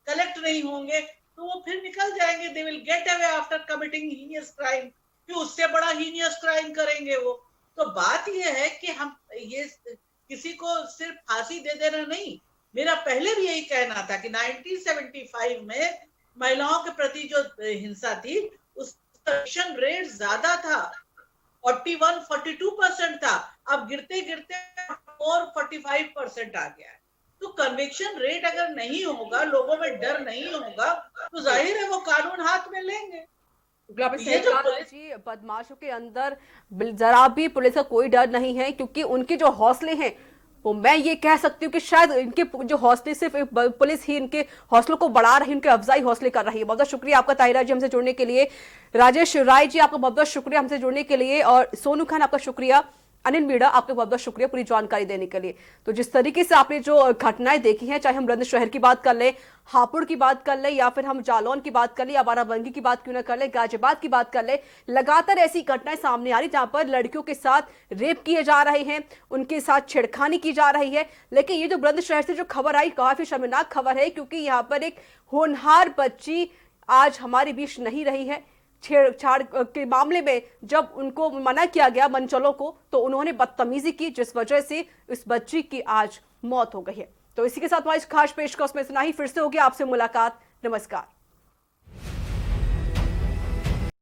कलेक्ट नहीं होंगे, तो वो फिर निकल जाएंगे। They will get away after committing heinous crime, कि उससे बड़ा हीनियस क्राइम करेंगे वो। तो बात ये है कि हम ये किसी को सिर्फ फांसी दे देना नहीं। मेरा पहले भी यही कहना था कि 1975 में महिलाओं के प्रति जो हिंसा थी, उस कन्विक्शन रेट ज्यादा था, 41-42% था। अब गिरते गिरते 45% आ गया है। तो कन्विक्शन रेट अगर नहीं होगा, लोगों में डर नहीं होगा, तो जाहिर है वो कानून हाथ में लेंगे। जी, बदमाशों के अंदर जरा भी पुलिस का कोई डर नहीं है, क्योंकि उनके जो हौसले हैं वो, मैं ये कह सकती हूँ कि शायद इनके जो हौसले, सिर्फ पुलिस ही इनके हौसलों को बढ़ा रही है, उनके अफजाई हौसले कर रही है। बहुत बहुत शुक्रिया आपका ताहिरा जी हमसे जुड़ने के लिए। राजेश राय जी, आपका बहुत बहुत शुक्रिया हमसे जुड़ने के लिए, और सोनू खान आपका शुक्रिया। अनिल मीणा, आपका बहुत बहुत शुक्रिया पूरी जानकारी देने के लिए। तो जिस तरीके से आपने जो घटनाएं देखी हैं, चाहे हम बुलंदशहर की बात कर लें, हापुड़ की बात कर लें, या फिर हम जालौन की बात कर लें, या बाराबंकी की बात क्यों ना कर लें, गाजियाबाद की बात कर लें, लगातार ऐसी घटनाएं सामने आ रही जहां पर लड़कियों के साथ रेप किए जा रहे हैं, उनके साथ छेड़खानी की जा रही है। लेकिन ये जो बुलंदशहर से जो खबर आई, काफी शर्मनाक खबर है, क्योंकि यहाँ पर एक होनहार बच्ची आज हमारे बीच नहीं रही है। छेड़छाड़ के मामले में जब उनको मना किया गया मनचलों को, तो उन्होंने बदतमीजी की, जिस वजह से इस बच्ची की आज मौत हो गई है। तो इसी के साथ हमारी खास पेशकश में इतना ही। फिर से होगी आपसे मुलाकात। नमस्कार।